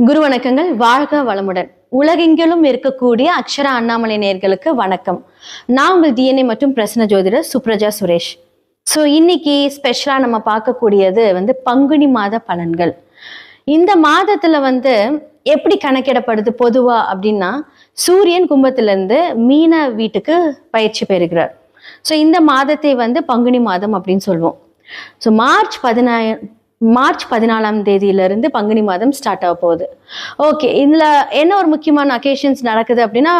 குரு வணக்கங்கள். வாழ்க வளமுடன். உலகெங்கிலும் இருக்கக்கூடிய அக்ஷரா அண்ணாமலை நேயர்களுக்கு வணக்கம். நான் உங்கள் டிஎன்ஏ மற்றும் பிரசன்ன ஜோதிடர் சுப்ரஜா சுரேஷ். ஸோ இன்னைக்கு ஸ்பெஷலாக நம்ம பார்க்கக்கூடியது பங்குனி மாத பலன்கள். இந்த மாதத்துல எப்படி கணக்கிடப்படுது பொதுவா அப்படின்னா, சூரியன் கும்பத்திலிருந்து மீன வீட்டுக்கு பயிற்சி பெறுகிறார். ஸோ இந்த மாதத்தை பங்குனி மாதம் அப்படின்னு சொல்லுவோம். ஸோ மார்ச் 14ஆம் தேதியிலிருந்து பங்குனி மாதம் ஸ்டார்ட் ஆக போகுது. ஓகே, இதுல என்ன ஒரு முக்கியமான அக்கேஷன்ஸ் நடக்குது அப்படின்னா,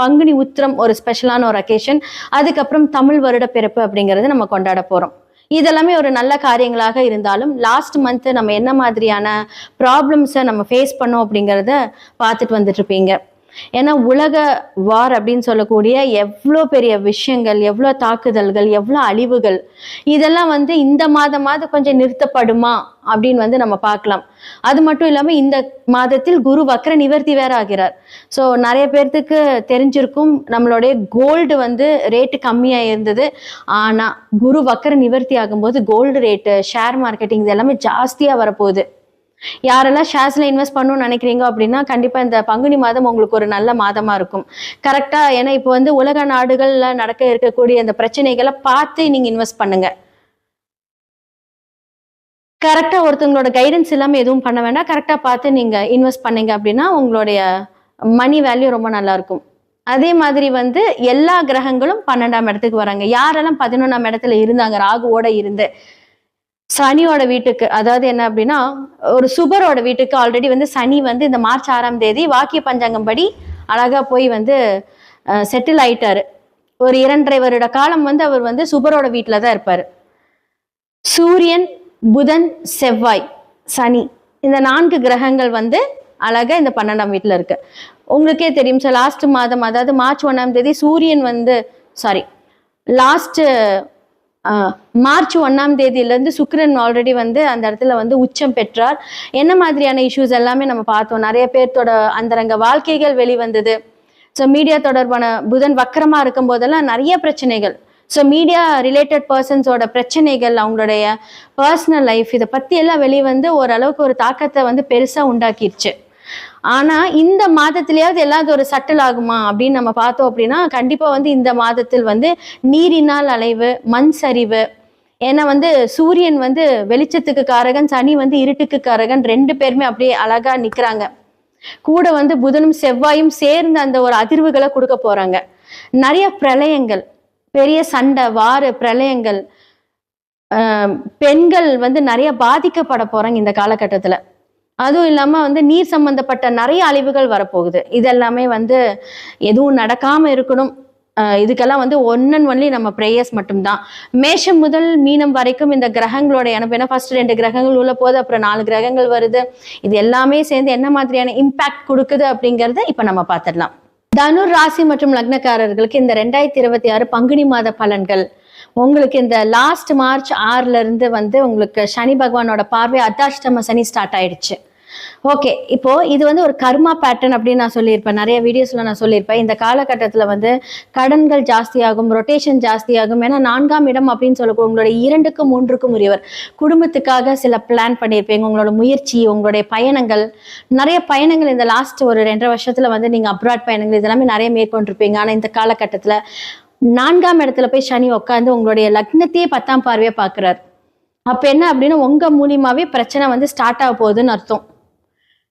பங்குனி உத்திரம் ஒரு ஸ்பெஷலான ஒரு அக்கேஷன். அதுக்கப்புறம் தமிழ் வருட பிறப்பு அப்படிங்கறது நம்ம கொண்டாட போறோம். இதெல்லாமே ஒரு நல்ல காரியங்களாக இருந்தாலும் லாஸ்ட் மந்த் நம்ம என்ன மாதிரியான ப்ராப்ளம்ஸை நம்ம ஃபேஸ் பண்ணோம் அப்படிங்கிறத பார்த்துட்டு வந்துட்டு இருப்பீங்க. ஏன்னா உலக வார் அப்படின்னு சொல்லக்கூடிய எவ்வளோ பெரிய விஷயங்கள், எவ்வளோ தாக்குதல்கள், எவ்வளோ அழிவுகள், இதெல்லாம் இந்த மாதமாவது கொஞ்சம் நிறுத்தப்படுமா அப்படின்னு நம்ம பார்க்கலாம். அது மட்டும் இல்லாமல் இந்த மாதத்தில் குரு வக்ர நிவர்த்தி வேற ஆகிறார். ஸோ நிறைய பேர்த்துக்கு தெரிஞ்சிருக்கும், நம்மளுடைய கோல்டு ரேட்டு கம்மியாக இருந்தது. ஆனால் குரு வக்ர நிவர்த்தி ஆகும்போது கோல்டு ரேட்டு, ஷேர் மார்க்கெட்டிங் இது எல்லாமே ஜாஸ்தியாக வரப்போகுது. யாரெல்லாம் ஷேர்ஸ்ல இன்வெஸ்ட் பண்ணணும்னு நினைக்கிறீங்க அப்படின்னா கண்டிப்பா இந்த பங்குனி மாதம் உங்களுக்கு ஒரு நல்ல மாதமா இருக்கும். கரெக்டா, ஏன்னா இப்போ உலக நாடுகள்ல நடக்க இருக்கக்கூடிய இந்த பிரச்சனைகளை பார்த்து நீங்க இன்வெஸ்ட் பண்ணுங்க. கரெக்டா ஒருத்தவங்களோட கைடன்ஸ் இல்லாம எதுவும் பண்ண வேண்டாம். கரெக்டா பார்த்து நீங்க இன்வெஸ்ட் பண்ணீங்க அப்படின்னா உங்களுடைய மணி வேல்யூ ரொம்ப நல்லா இருக்கும். அதே மாதிரி எல்லா கிரகங்களும் 12ஆம் இடத்துக்கு வராங்க. யாரெல்லாம் 11ஆம் இடத்துல இருந்தாங்க, ராகுவோட இருந்து சனியோட வீட்டுக்கு, அதாவது என்ன அப்படின்னா ஒரு சுபரோட வீட்டுக்கு ஆல்ரெடி சனி இந்த மார்ச் 6ஆம் தேதி வாக்கிய பஞ்சாங்கம் படி அழகா போய் செட்டில் ஆயிட்டாரு. ஒரு 2.5 வருட காலம் அவர் சுபரோட வீட்டில தான் இருப்பாரு. சூரியன், புதன், செவ்வாய், சனி, இந்த 4 கிரகங்கள் அழகா இந்த 12ஆம் வீட்டுல இருக்கு. உங்களுக்கே தெரியும் சார், லாஸ்ட் மாதம் அதாவது மார்ச் 1ஆம் தேதி சூரியன் மார்ச் 1ஆம் தேதியிலேருந்து சுக்கிரன் ஆல்ரெடி அந்த இடத்துல உச்சம் பெற்றார். என்ன மாதிரியான இஷ்யூஸ் எல்லாமே நம்ம பார்த்தோம். நிறைய பேர்த்தோட அந்தரங்க வாழ்க்கைகள் வெளிவந்தது. ஸோ மீடியா தொடர்பான புதன் வக்கரமா இருக்கும் போதெல்லாம் நிறைய பிரச்சனைகள். ஸோ மீடியா ரிலேட்டட் பர்சன்ஸோட பிரச்சனைகள், அவங்களுடைய பர்சனல் லைஃப், இதை பத்தி எல்லாம் வெளிவந்து ஓரளவுக்கு ஒரு தாக்கத்தை பெருசா உண்டாக்கிடுச்சு. ஆனா இந்த மாதத்திலேயாவது எல்லாவது ஒரு சட்டில் ஆகுமா அப்படின்னு நம்ம பார்த்தோம் அப்படின்னா, கண்டிப்பா இந்த மாதத்தில் நீரினால் அலைவு, மண் சரிவு. ஏன்னா சூரியன் வெளிச்சத்துக்கு காரகன், சனி இருட்டுக்கு காரகன். 2 பேருமே அப்படியே அழகா நிக்கிறாங்க. கூட புதனும் செவ்வாயும் சேர்ந்து அந்த ஒரு அதிர்வுகளை கொடுக்க போறாங்க. நிறைய பிரளயங்கள், பெரிய சண்டை, வாறு, பிரளயங்கள், பெண்கள் நிறைய பாதிக்கப்பட போறாங்க இந்த காலகட்டத்துல. அதுவும் இல்லாம நீர் சம்பந்தப்பட்ட நிறைய அழிவுகள் வரப்போகுது. இதெல்லாமே எதுவும் நடக்காம இருக்கணும். இதுக்கெல்லாம் ஒன் அண்ட் ஒன்லி நம்ம ப்ரேயர்ஸ் மட்டும்தான். மேஷம் முதல் மீனம் வரைக்கும் இந்த கிரகங்களோட ஏன்னா ஃபர்ஸ்ட் 2 கிரகங்கள் உள்ள போது, அப்புறம் 4 கிரகங்கள் வருது. இது எல்லாமே சேர்ந்து என்ன மாதிரியான இம்பாக்ட் கொடுக்குது அப்படிங்கறத இப்ப நம்ம பார்த்துடலாம். தனுர் ராசி மற்றும் லக்னக்காரர்களுக்கு இந்த 2026 பங்குனி மாத பலன்கள் உங்களுக்கு இந்த லாஸ்ட் மார்ச் 6ல இருந்து உங்களுக்கு சனி பகவானோட பார்வை அர்த்தாஷ்டம சனி ஸ்டார்ட் ஆயிடுச்சு. ஓகே, இப்போ இது ஒரு கர்மா பேட்டர்ன் அப்படின்னு நான் சொல்லியிருப்பேன். நிறைய வீடியோஸ்ல நான் சொல்லியிருப்பேன். இந்த காலகட்டத்துல கடன்கள் ஜாஸ்தியாகும், ரொட்டேஷன் ஜாஸ்தியாகும். ஏன்னா 4ஆம் இடம் அப்படின்னு சொல்லக்கூடிய உங்களுடைய 2க்கும் 3க்கும் உரியவர். குடும்பத்துக்காக சில பிளான் பண்ணியிருப்பீங்க. உங்களோட முயற்சி, உங்களுடைய பயணங்கள், நிறைய பயணங்கள் இந்த லாஸ்ட் ஒரு 2.5 வருஷத்துல நீங்க அப்ராட் பயணங்கள் இதெல்லாமே நிறைய மேற்கொண்டிருப்பீங்க. ஆனா இந்த காலகட்டத்துல 4ஆம் இடத்துல போய் சனி உட்காந்து உங்களுடைய லக்னத்தையே 10ஆம் பார்வையா பாக்குறாரு. அப்ப என்ன அப்படின்னா உங்க மூலியமாவே பிரச்சனை ஸ்டார்ட் ஆக போகுதுன்னு அர்த்தம்.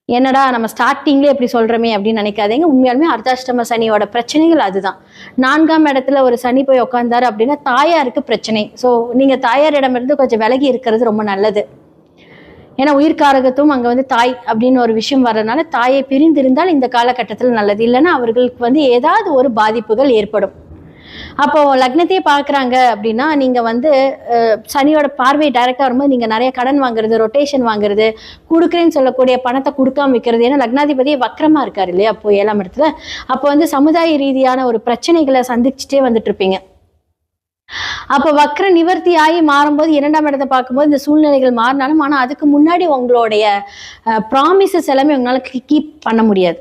என்னடா நம்ம ஸ்டார்டிங்லேயே எப்படி சொல்றோமே அப்படின்னு நினைக்காதீங்க. உண்மையாலுமே அர்த்தாஷ்டம சனியோட பிரச்சனைகள் அதுதான். 4ஆம் இடத்துல ஒரு சனி போய் உட்காந்தாரு அப்படின்னா தாயாருக்கு பிரச்சனை. ஸோ நீங்க தாயாரிடமிருந்து கொஞ்சம் விலகி இருக்கிறது ரொம்ப நல்லது. ஏன்னா உயிர்காரகத்துவம் அங்க தாய் அப்படின்னு ஒரு விஷயம் வர்றதுனால தாயை பிரிந்திருந்தால் இந்த காலகட்டத்தில் நல்லது. இல்லைன்னா அவர்களுக்கு ஏதாவது ஒரு பாதிப்புகள் ஏற்படும். அப்போ லக்னத்தையே பாக்குறாங்க அப்படின்னா நீங்க சனியோட பார்வை டைரக்டா வரும்போது நீங்க நிறைய கடன் வாங்குறது, ரொட்டேஷன் வாங்குறது, கொடுக்குறேன்னு சொல்லக்கூடிய பணத்தை கொடுக்காம வைக்கிறது. ஏன்னா லக்னாதிபதியே வக்கரமா இருக்காரு இல்லையா அப்போ 7ஆம் இடத்துல. அப்போ சமுதாய ரீதியான ஒரு பிரச்சனைகளை சந்திச்சுட்டே வந்துட்டு இருப்பீங்க. அப்ப வக்ர நிவர்த்தி ஆகி மாறும்போது 2ஆம் இடத்தை பார்க்கும்போது இந்த சூழ்நிலைகள் மாறினாலும், ஆனா அதுக்கு முன்னாடி உங்களுடைய ப்ராமிசஸ் எல்லாமே உங்களால கீப் பண்ண முடியாது.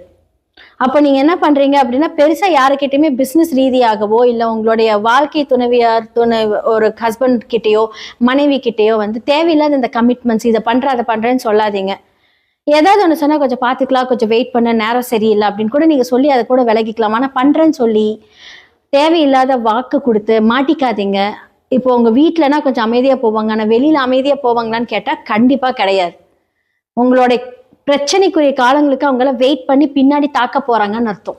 அப்போ நீங்க என்ன பண்றீங்க அப்படின்னா, பெருசா யாருக்கிட்டையுமே பிசினஸ் ரீதியாகவோ இல்ல உங்களுடைய வாழ்க்கை துணைவியார் ஒரு ஹஸ்பண்ட் கிட்டேயோ மனைவி கிட்டேயோ தேவையில்லாத இந்த கமிட்மெண்ட்ஸ், இதை பண்ற அதை பண்றேன்னு சொல்லாதீங்க. ஏதாவது ஒன்று சொன்னால் கொஞ்சம் பார்த்துக்கலாம், கொஞ்சம் வெயிட் பண்ண, நேரம் சரியில்லை அப்படின்னு கூட நீங்கள் சொல்லி அதை கூட விலகிக்கலாம். ஆனால் பண்ணுறேன்னு சொல்லி தேவையில்லாத வாக்கு கொடுத்து மாட்டிக்காதீங்க. இப்போ உங்கள் வீட்டிலனா கொஞ்சம் அமைதியாக போவாங்க, ஆனால் வெளியில் அமைதியாக போவாங்களான்னு கேட்டால் கண்டிப்பாக கிடையாது. உங்களுடைய பிரச்சனைக்குரிய காலங்களுக்கு அவங்கள வெயிட் பண்ணி பின்னாடி தாக்க போகிறாங்கன்னு அர்த்தம்.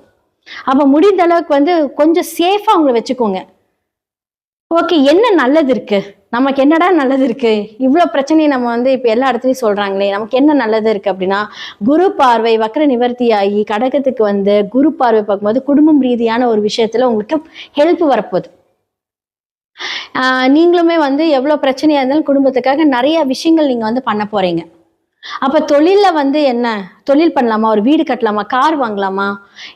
அப்போ முடிந்த அளவுக்கு வந்து கொஞ்சம் சேஃபாக அவங்கள வச்சுக்கோங்க. ஓகே, என்ன நல்லது இருக்கு, நமக்கு என்னடா நல்லது இருக்கு, இவ்வளோ பிரச்சனையை நம்ம வந்து இப்போ எல்லா இடத்துலையும் சொல்றாங்களே, நமக்கு என்ன நல்லது இருக்கு அப்படின்னா, குரு பார்வை வக்ர நிவர்த்தி ஆகி கடகத்துக்கு வந்து குரு பார்வை பார்க்கும்போது குடும்பம் ரீதியான ஒரு விஷயத்துல உங்களுக்கு ஹெல்ப் வரப்போகுது. நீங்களுமே வந்து எவ்வளோ பிரச்சனையா இருந்தாலும் குடும்பத்துக்காக நிறைய விஷயங்கள் நீங்க வந்து பண்ண போறீங்க. அப்ப தொழில்ல வந்து என்ன தொழில் பண்ணலாமா, ஒரு வீடு கட்டலாமா, கார் வாங்கலாமா,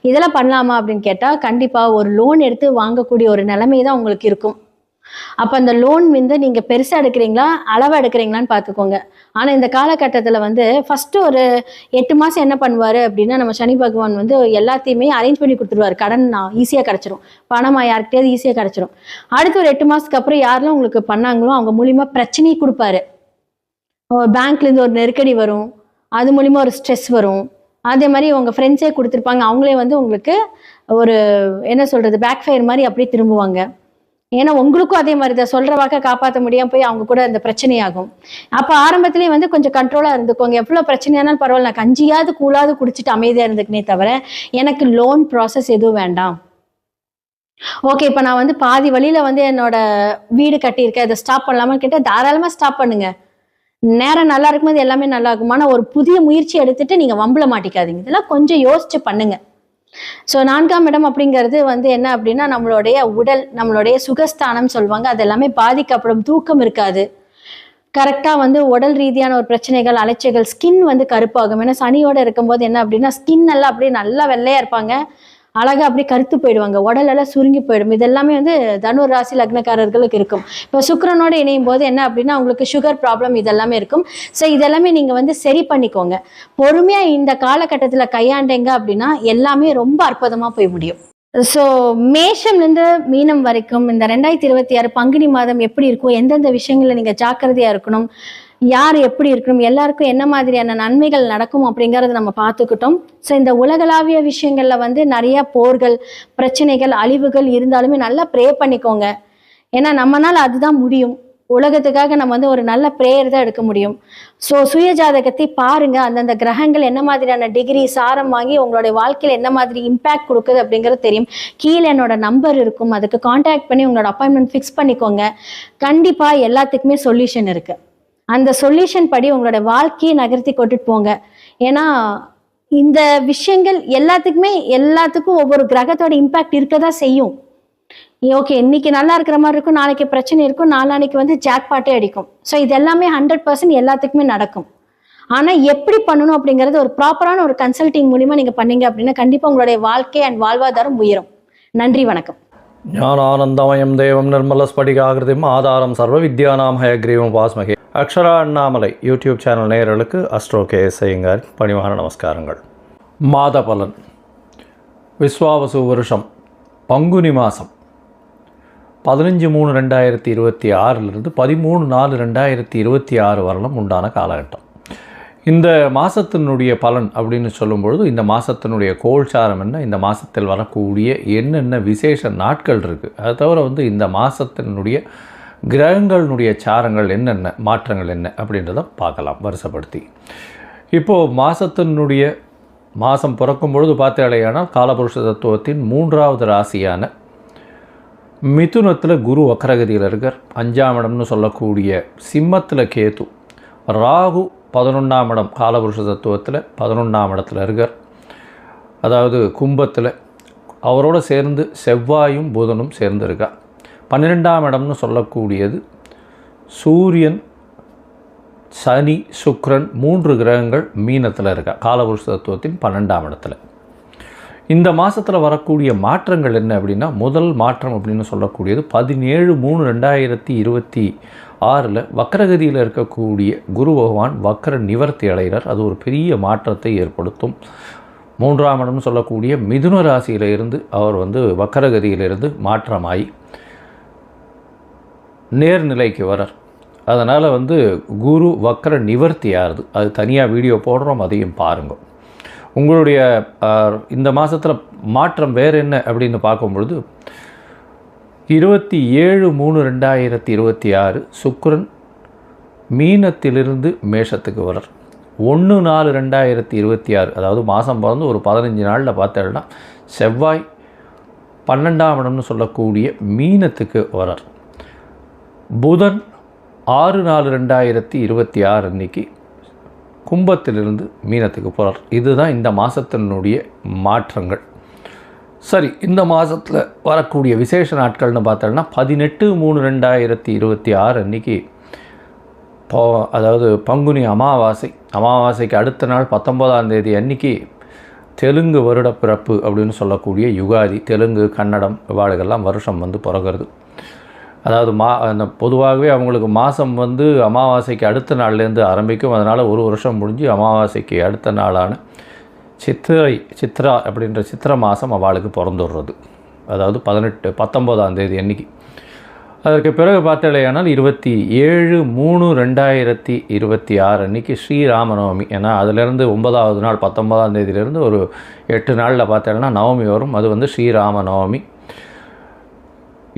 இதெல்லாம் பண்ணலாமா அப்படின்னு கேட்டா கண்டிப்பா ஒரு லோன் எடுத்து வாங்கக்கூடிய ஒரு நிலைமை தான் உங்களுக்கு இருக்கும். அப்ப அந்த லோன் வந்து நீங்க பெருசா எடுக்கிறீங்களா அளவா எடுக்கிறீங்களான்னு பார்த்துக்கோங்க. ஆனா இந்த காலகட்டத்துல வந்து ஃபர்ஸ்ட் ஒரு 8 மாசம் என்ன பண்ணுவாரு அப்படின்னா, நம்ம சனி பகவான் வந்து எல்லாத்தையுமே அரேஞ்ச் பண்ணி கொடுத்துருவாரு. கடன் ஈஸியா கிடைச்சிரும், பணமா யார்கிட்டயாவது ஈஸியா கிடைச்சிரும். அடுத்து ஒரு 8 மாசத்துக்கு அப்புறம் யாரெல்லாம் உங்களுக்கு பண்ணாங்களோ அவங்க மூலியமா பிரச்சனையை கொடுப்பாரு. பேங்க்ல இருந்து ஒரு நெருக்கடி வரும், அது மூலியமா ஒரு ஸ்ட்ரெஸ் வரும். அதே மாதிரி உங்க ஃப்ரெண்ட்ஸே கொடுத்துருப்பாங்க, அவங்களே வந்து உங்களுக்கு ஒரு என்ன சொல்றது பேக் ஃபயர் மாதிரி அப்படியே திரும்புவாங்க. ஏன்னா உங்களுக்கும் அதே மாதிரி தான் சொல்ற வாக்க காப்பாற்ற முடியாம போய் அவங்க கூட அந்த பிரச்சனையாகும். அப்ப ஆரம்பத்திலேயே வந்து கொஞ்சம் கண்ட்ரோலா இருந்துக்கோங்க. எவ்வளவு பிரச்சனையானாலும் பரவாயில்ல, நான் கஞ்சியாவது கூழாவது குடிச்சிட்டு அமைதியா இருந்துக்குனே தவிர எனக்கு லோன் ப்ராசஸ் எதுவும் வேண்டாம். ஓகே, இப்ப நான் வந்து பாதி வழியில வந்து என்னோட வீடு கட்டியிருக்கேன், இதை ஸ்டாப் பண்ணலாமான்னு கேட்டா தாராளமா ஸ்டாப் பண்ணுங்க. நேரம் நல்லா இருக்கும்போது எல்லாமே நல்லா இருக்கும். ஆனா ஒரு புதிய முயற்சி எடுத்துட்டு நீங்க வம்புல மாட்டிக்காதீங்க. இதெல்லாம் கொஞ்சம் யோசிச்சு பண்ணுங்க. ஸோ 4ஆம் இடம் அப்படிங்கிறது வந்து என்ன அப்படின்னா, நம்மளுடைய உடல், நம்மளுடைய சுகஸ்தானம் சொல்லுவாங்க. அது எல்லாமே பாதிக்கப்படும். தூக்கம் இருக்காது, கரெக்டாக வந்து உடல் ரீதியான ஒரு பிரச்சனைகள், அலைச்சல்கள், ஸ்கின் வந்து கருப்பாகும். ஏன்னா சனியோட இருக்கும்போது என்ன அப்படின்னா, ஸ்கின் எல்லாம் அப்படியே நல்லா வெள்ளையா இருப்பாங்க, அழகா அப்படியே கருத்து போயிடுவாங்க, உடல் எல்லாம் சுருங்கி போயிடும். இதெல்லாமே வந்து தனுர் ராசி லக்னக்காரர்களுக்கு இருக்கும். இப்போ சுக்கிரனோட இணையும் போது என்ன அப்படின்னா, உங்களுக்கு சுகர் ப்ராப்ளம் இதெல்லாமே இருக்கும். ஸோ இதெல்லாமே நீங்க வந்து சரி பண்ணிக்கோங்க. பொறுமையா இந்த காலகட்டத்தில் கையாண்டீங்க அப்படின்னா எல்லாமே ரொம்ப அற்புதமா போய் முடியும். ஸோ மேஷம்லேருந்து மீனம் வரைக்கும் இந்த 2026 பங்குனி மாதம் எப்படி இருக்கும், எந்தெந்த விஷயங்கள்ல நீங்க ஜாக்கிரதையா இருக்கணும், யார் எப்படி இருக்கணும், எல்லாருக்கும் என்ன மாதிரியான நன்மைகள் நடக்கும் அப்படிங்கறத நம்ம பார்த்துக்கிட்டோம். ஸோ இந்த உலகளாவிய விஷயங்கள்ல வந்து நிறைய போர்கள், பிரச்சனைகள், அழிவுகள் இருந்தாலுமே நல்லா ப்ரே பண்ணிக்கோங்க. ஏன்னா நம்மனால அதுதான் முடியும். உலகத்துக்காக நம்ம வந்து ஒரு நல்ல ப்ரேயர் தான் எடுக்க முடியும். ஸோ சுய ஜாதகத்தை பாருங்க, அந்தந்த கிரகங்கள் என்ன மாதிரியான டிகிரி சாரம் வாங்கி உங்களுடைய வாழ்க்கையில் என்ன மாதிரி இம்பேக்ட் கொடுக்குது அப்படிங்கிறது தெரியும். கீழே என்னோட நம்பர் இருக்கும், அதுக்கு கான்டாக்ட் பண்ணி உங்களோட அப்பாயின்மெண்ட் ஃபிக்ஸ் பண்ணிக்கோங்க. கண்டிப்பா எல்லாத்துக்குமே சொல்யூஷன் இருக்கு. அந்த சொல்யூஷன் படி உங்களோட வாழ்க்கையை நகர்த்தி கொண்டுட்டு போங்க. ஏன்னா இந்த விஷயங்கள் எல்லாத்துக்கும் ஒவ்வொரு கிரகத்தோட இம்பாக்ட் இருக்கதான் செய்யும். ஓகே, இன்னைக்கு நல்லா இருக்கிற மாதிரி இருக்கும், நாளைக்கு பிரச்சனை இருக்கும், நாளானைக்கு வந்து ஜாக்பாட்டே அடிக்கும். ஸோ இது எல்லாமே 100% எல்லாத்துக்குமே நடக்கும். ஆனா எப்படி பண்ணணும் அப்படிங்கிறது ஒரு ப்ராப்பரான ஒரு கன்சல்டிங் மூலியமா நீங்க பண்ணீங்க அப்படின்னா கண்டிப்பா உங்களுடைய வாழ்க்கை அண்ட் வாழ்வாதாரம் உயரும். நன்றி, வணக்கம். ஞானானந்தமயம் தேவம் நிர்மலஸ்படிகாகிருதிம் ஆதாரம் சர்வ வித்யானாம் ஹயக்ரீவம் வாஸ்மகே. அக்ஷரா அண்ணாமலை யூடியூப் சேனல் நேயர்களுக்கு அஸ்ட்ரோ கேஎஸ் ஐயங்கார் பணிவான நமஸ்காரங்கள். மாத பலன். விஸ்வாவசு வருஷம் பங்குனி மாதம் 15/3/2026 13/4/2026 வரலும் உண்டான காலகட்டம். இந்த மாதத்தினுடைய பலன் அப்படின்னு சொல்லும்பொழுது, இந்த மாதத்தினுடைய கோல்சாரம் என்ன, இந்த மாதத்தில் வரக்கூடிய என்னென்ன விசேஷ நாட்கள் இருக்குது, அதை தவிர வந்து இந்த மாதத்தினுடைய கிரகங்களினுடைய சாரங்கள் என்னென்ன, மாற்றங்கள் என்ன அப்படின்றத பார்க்கலாம் வருஷப்படுத்தி. இப்போது மாதம் பிறக்கும் பொழுது பார்த்தாலேயானால் காலபுருஷ தத்துவத்தின் 3வது ராசியான மிதுனத்தில் குரு வக்ரகதியில் இருக்கார். 5ஆம் இடம்னு சொல்லக்கூடிய சிம்மத்தில் கேது, ராகு 11ஆம் இடம் காலபுருஷ தத்துவத்தில் 11ஆம் இடத்துல இருக்கார். அதாவது கும்பத்தில் அவரோடு சேர்ந்து செவ்வாயும் புதனும் சேர்ந்து இருக்கார். 12ஆம் இடம்னு சொல்லக்கூடியது சூரியன், சனி, சுக்கிரன் 3 கிரகங்கள் மீனத்தில் இருக்கா காலபுருஷ தத்துவத்தின் 12ஆம் இடத்துல. இந்த மாதத்தில் வரக்கூடிய மாற்றங்கள் என்ன அப்படின்னா, முதல் மாற்றம் அப்படின்னு சொல்லக்கூடியது 17/3/2026 வக்ரகதியில் இருக்கக்கூடிய குரு பகவான் வக்ர நிவர்த்தி அடைகிறார். அது ஒரு பெரிய மாற்றத்தை ஏற்படுத்தும். 3ஆம் இடம்னு சொல்லக்கூடிய மிதுன ராசியிலிருந்து அவர் வந்து வக்ரகதியிலிருந்து மாற்றமாகி நேர்நிலைக்கு வரார். அதனால் வந்து குரு வக்ர நிவர்த்தி ஆகுது. அது தனியாக வீடியோ போடுறோம், அதையும் பாருங்கள். உங்களுடைய இந்த மாதத்தில் மாற்றம் வேறு என்ன அப்படின்னு பார்க்கும்பொழுது 27/3/2026 சுக்கிரன் மீனத்திலிருந்து மேஷத்துக்கு வரார். 1/4/2026 அதாவது மாதம் பிறந்து ஒரு 15 நாளில் பார்த்தேன்னா செவ்வாய் 12ஆம் இடம்னு சொல்லக்கூடிய மீனத்துக்கு வரார். புதன் 6/4/2026 அன்னைக்கு கும்பத்திலிருந்து மீனத்துக்கு போகிறார். இதுதான் இந்த மாதத்தினுடைய மாற்றங்கள். சரி, இந்த மாதத்தில் வரக்கூடிய விசேஷ நாட்கள்னு பார்த்தோம்னா 18/3/2026 அன்றைக்கி அதாவது பங்குனி அமாவாசைக்கு அடுத்த நாள் 19ஆம் தேதி அன்றைக்கி தெலுங்கு வருட பிறப்பு அப்படின்னு சொல்லக்கூடிய யுகாதி. தெலுங்கு கன்னடம் இவாளுகெல்லாம் வருஷம் வந்து பிறகுறது. அதாவது அந்த பொதுவாகவே அவங்களுக்கு மாதம் வந்து அமாவாசைக்கு அடுத்த நாள்லேருந்து ஆரம்பிக்கும். அதனால் ஒரு வருஷம் முடிஞ்சு அமாவாசைக்கு அடுத்த நாளான சித்ரா அப்படின்ற சித்திரை மாதம் அவளுக்கு பிறந்துடுறது. அதாவது 19ஆம் தேதி அன்றைக்கி. அதற்கு பிறகு பார்த்தலையானால் 27/3/2026 அன்றைக்கி ஸ்ரீராமநவமி. ஏன்னா அதிலேருந்து 9ஆவது நாள் 19ஆம் தேதியிலேருந்து ஒரு 8 நாளில் பார்த்தேன்னா நவமி வரும். அது வந்து ஸ்ரீராமநவமி.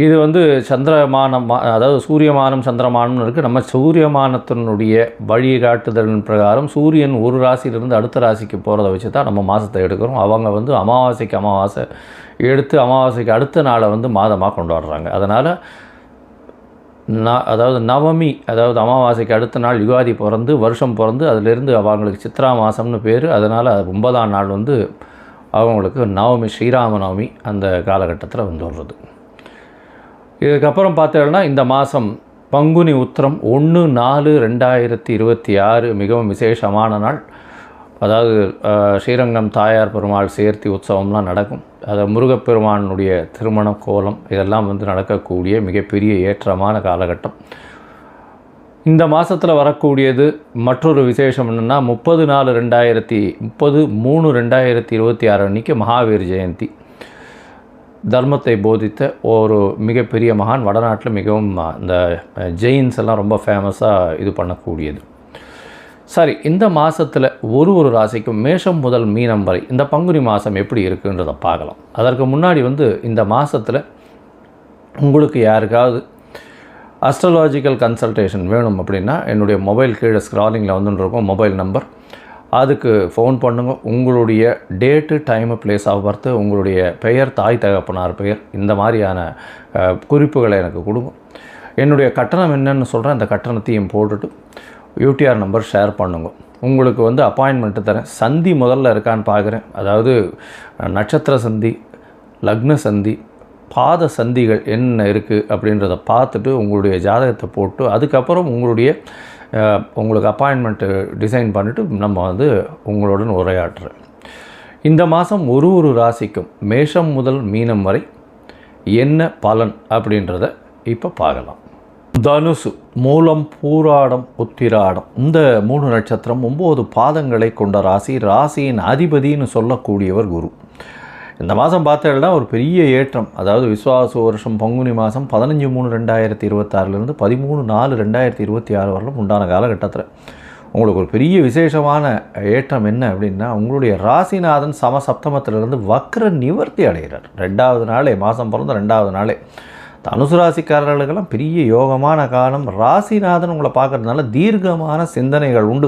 இது வந்து சந்திரமானம், அதாவது சூரியமானம் சந்திரமானம்னு இருக்குது. நம்ம சூரியமானத்தினுடைய வழிகாட்டுதலின் பிரகாரம் சூரியன் ஒரு ராசியிலிருந்து அடுத்த ராசிக்கு போகிறத வச்சு தான் நம்ம மாதத்தை எடுக்கிறோம். அவங்க வந்து அமாவாசை எடுத்து அமாவாசைக்கு அடுத்த நாளை வந்து மாதமாக கொண்டாடுறாங்க. அதனால் அதாவது நவமி, அதாவது அமாவாசைக்கு அடுத்த நாள் யுகாதி பிறந்து வருஷம் பிறந்து அதிலிருந்து அவங்களுக்கு சித்ரா மாதம்னு பேர். அதனால் 9ஆம் நாள் வந்து அவங்களுக்கு நவமி, ஸ்ரீராமநவமி அந்த காலகட்டத்தில் வந்து வர்றது. இதுக்கப்புறம் பார்த்தீங்கன்னா இந்த மாதம் பங்குனி உத்திரம் 1/4/2026 மிகவும் விசேஷமான நாள். அதாவது ஸ்ரீரங்கம் தாயார் பெருமாள் சேர்த்தி உற்சவம்லாம் நடக்கும். அது முருகப்பெருமானுடைய திருமண கோலம் இதெல்லாம் வந்து நடக்கக்கூடிய மிகப்பெரிய ஏற்றமான காலகட்டம். இந்த மாதத்தில் வரக்கூடியது மற்றொரு விசேஷம் என்னென்னா 30/3/2026 அன்றைக்கி மகாவீர் ஜெயந்தி. தர்மத்தை போதித்த ஒரு மிகப்பெரிய மகான். வடநாட்டில் மிகவும் இந்த ஜெயின்ஸ் எல்லாம் ரொம்ப ஃபேமஸாக இது பண்ணக்கூடியது. சரி, இந்த மாதத்தில் ஒரு ராசிக்கும் மேஷம் முதல் மீனம் வரை இந்த பங்குனி மாதம் எப்படி இருக்குன்றதை பார்க்கலாம். அதற்கு முன்னாடி வந்து இந்த மாதத்தில் உங்களுக்கு யாருக்காவது அஸ்ட்ராலாஜிக்கல் கன்சல்டேஷன் வேணும் அப்படின்னா என்னுடைய மொபைல் கீழே ஸ்க்ராலிங்கில் வந்துருக்கும் மொபைல் நம்பர், அதுக்கு ஃபோன் பண்ணுங்க. உங்களுடைய date, time, place of birth, உங்களுடைய பெயர், தாய் தகப்பனார் பெயர், இந்த மாதிரியான குறிப்புகளை எனக்கு கொடுங்க. என்னுடைய கட்டணம் என்னன்னு சொல்கிறேன். அந்த கட்டணத்தையும் போட்டுட்டு யூடிஆர் நம்பர் ஷேர் பண்ணுங்க. உங்களுக்கு வந்து அப்பாயின்மெண்ட்டு தரேன். சந்தி முதல்ல இருக்கான்னு பார்க்குறேன். அதாவது நட்சத்திர சந்தி, லக்ன சந்தி, பாத சந்திகள் என்ன இருக்குது அப்படின்றத பார்த்துட்டு உங்களுடைய ஜாதகத்தை போட்டு அதுக்கப்புறம் உங்களுக்கு அப்பாயின்மெண்ட்டு டிசைன் பண்ணிவிட்டு நம்ம வந்து உங்களுடன் உரையாற்றுறேன். இந்த மாதம் ஒரு ராசிக்கும் மேஷம் முதல் மீனம் வரை என்ன பலன் அப்படின்றத இப்போ பார்க்கலாம். தனுசு, மூலம், பூராடம், உத்திராடம் இந்த 3 நட்சத்திரம் 9 பாதங்களை கொண்ட ராசி. ராசியின் அதிபதினு சொல்லக்கூடியவர் குரு. இந்த மாதம் பார்த்தீங்கன்னா ஒரு பெரிய ஏற்றம். அதாவது விஸ்வாச வருஷம் பங்குனி மாதம் 15/3/2026 13/4/2026 வரலும் உண்டான காலகட்டத்தில் உங்களுக்கு ஒரு பெரிய விசேஷமான ஏற்றம் என்ன அப்படின்னா, உங்களுடைய ராசிநாதன் சமசப்தமத்திலிருந்து வக்ர நிவர்த்தி அடைகிறார். 2வது நாளே, மாதம் பிறந்த 2வது நாளே. தனுசு ராசிக்காரர்களுக்கெல்லாம் பெரிய யோகமான காலம். ராசிநாதன் உங்களை பார்க்குறதுனால தீர்க்கமான சிந்தனைகள் உண்டு.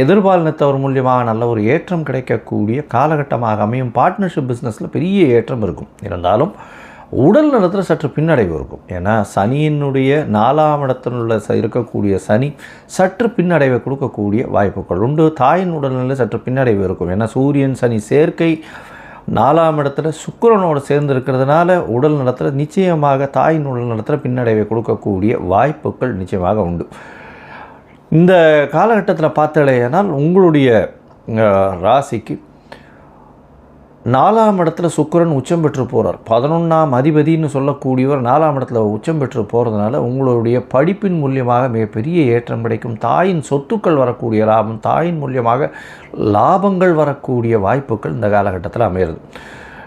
எதிர்பாலினத்தவர் மூலியமாக நல்ல ஒரு ஏற்றம் கிடைக்கக்கூடிய காலகட்டமாக அமையும். பார்ட்னர்ஷிப் பிஸ்னஸில் பெரிய ஏற்றம் இருக்கும். இருந்தாலும் உடல் நலத்தில் சற்று பின்னடைவு இருக்கும். ஏன்னா சனியினுடைய 4ஆம் இடத்தில் இருக்கக்கூடிய சனி சற்று பின்னடைவை கொடுக்கக்கூடிய வாய்ப்புகள் உண்டு. தாயின் உடல்நிலை சற்று பின்னடைவு இருக்கும். ஏன்னா சூரியன் சனி சேர்க்கை 4ஆம் இடத்துல சுக்கிரனோடு சேர்ந்து இருக்கிறதுனால உடல் நலத்தில் நிச்சயமாக தாயின் உடல் நலத்தில் பின்னடைவை கொடுக்கக்கூடிய வாய்ப்புகள் நிச்சயமாக உண்டு. இந்த காலகட்டத்தில் பார்த்தலையானால் உங்களுடைய ராசிக்கு 4ஆம் இடத்துல சுக்கிரன் உச்சம் பெற்று போகிறார். 11ஆம் அதிபதினு சொல்லக்கூடியவர் 4ஆம் இடத்துல உச்சம் பெற்று போகிறதுனால உங்களுடைய படிப்பின் மூலியமாக மிகப்பெரிய ஏற்றம் கிடைக்கும். தாயின் சொத்துக்கள் வரக்கூடிய லாபம், தாயின் மூலியமாக லாபங்கள் வரக்கூடிய வாய்ப்புகள் இந்த காலகட்டத்தில் அமையிறது.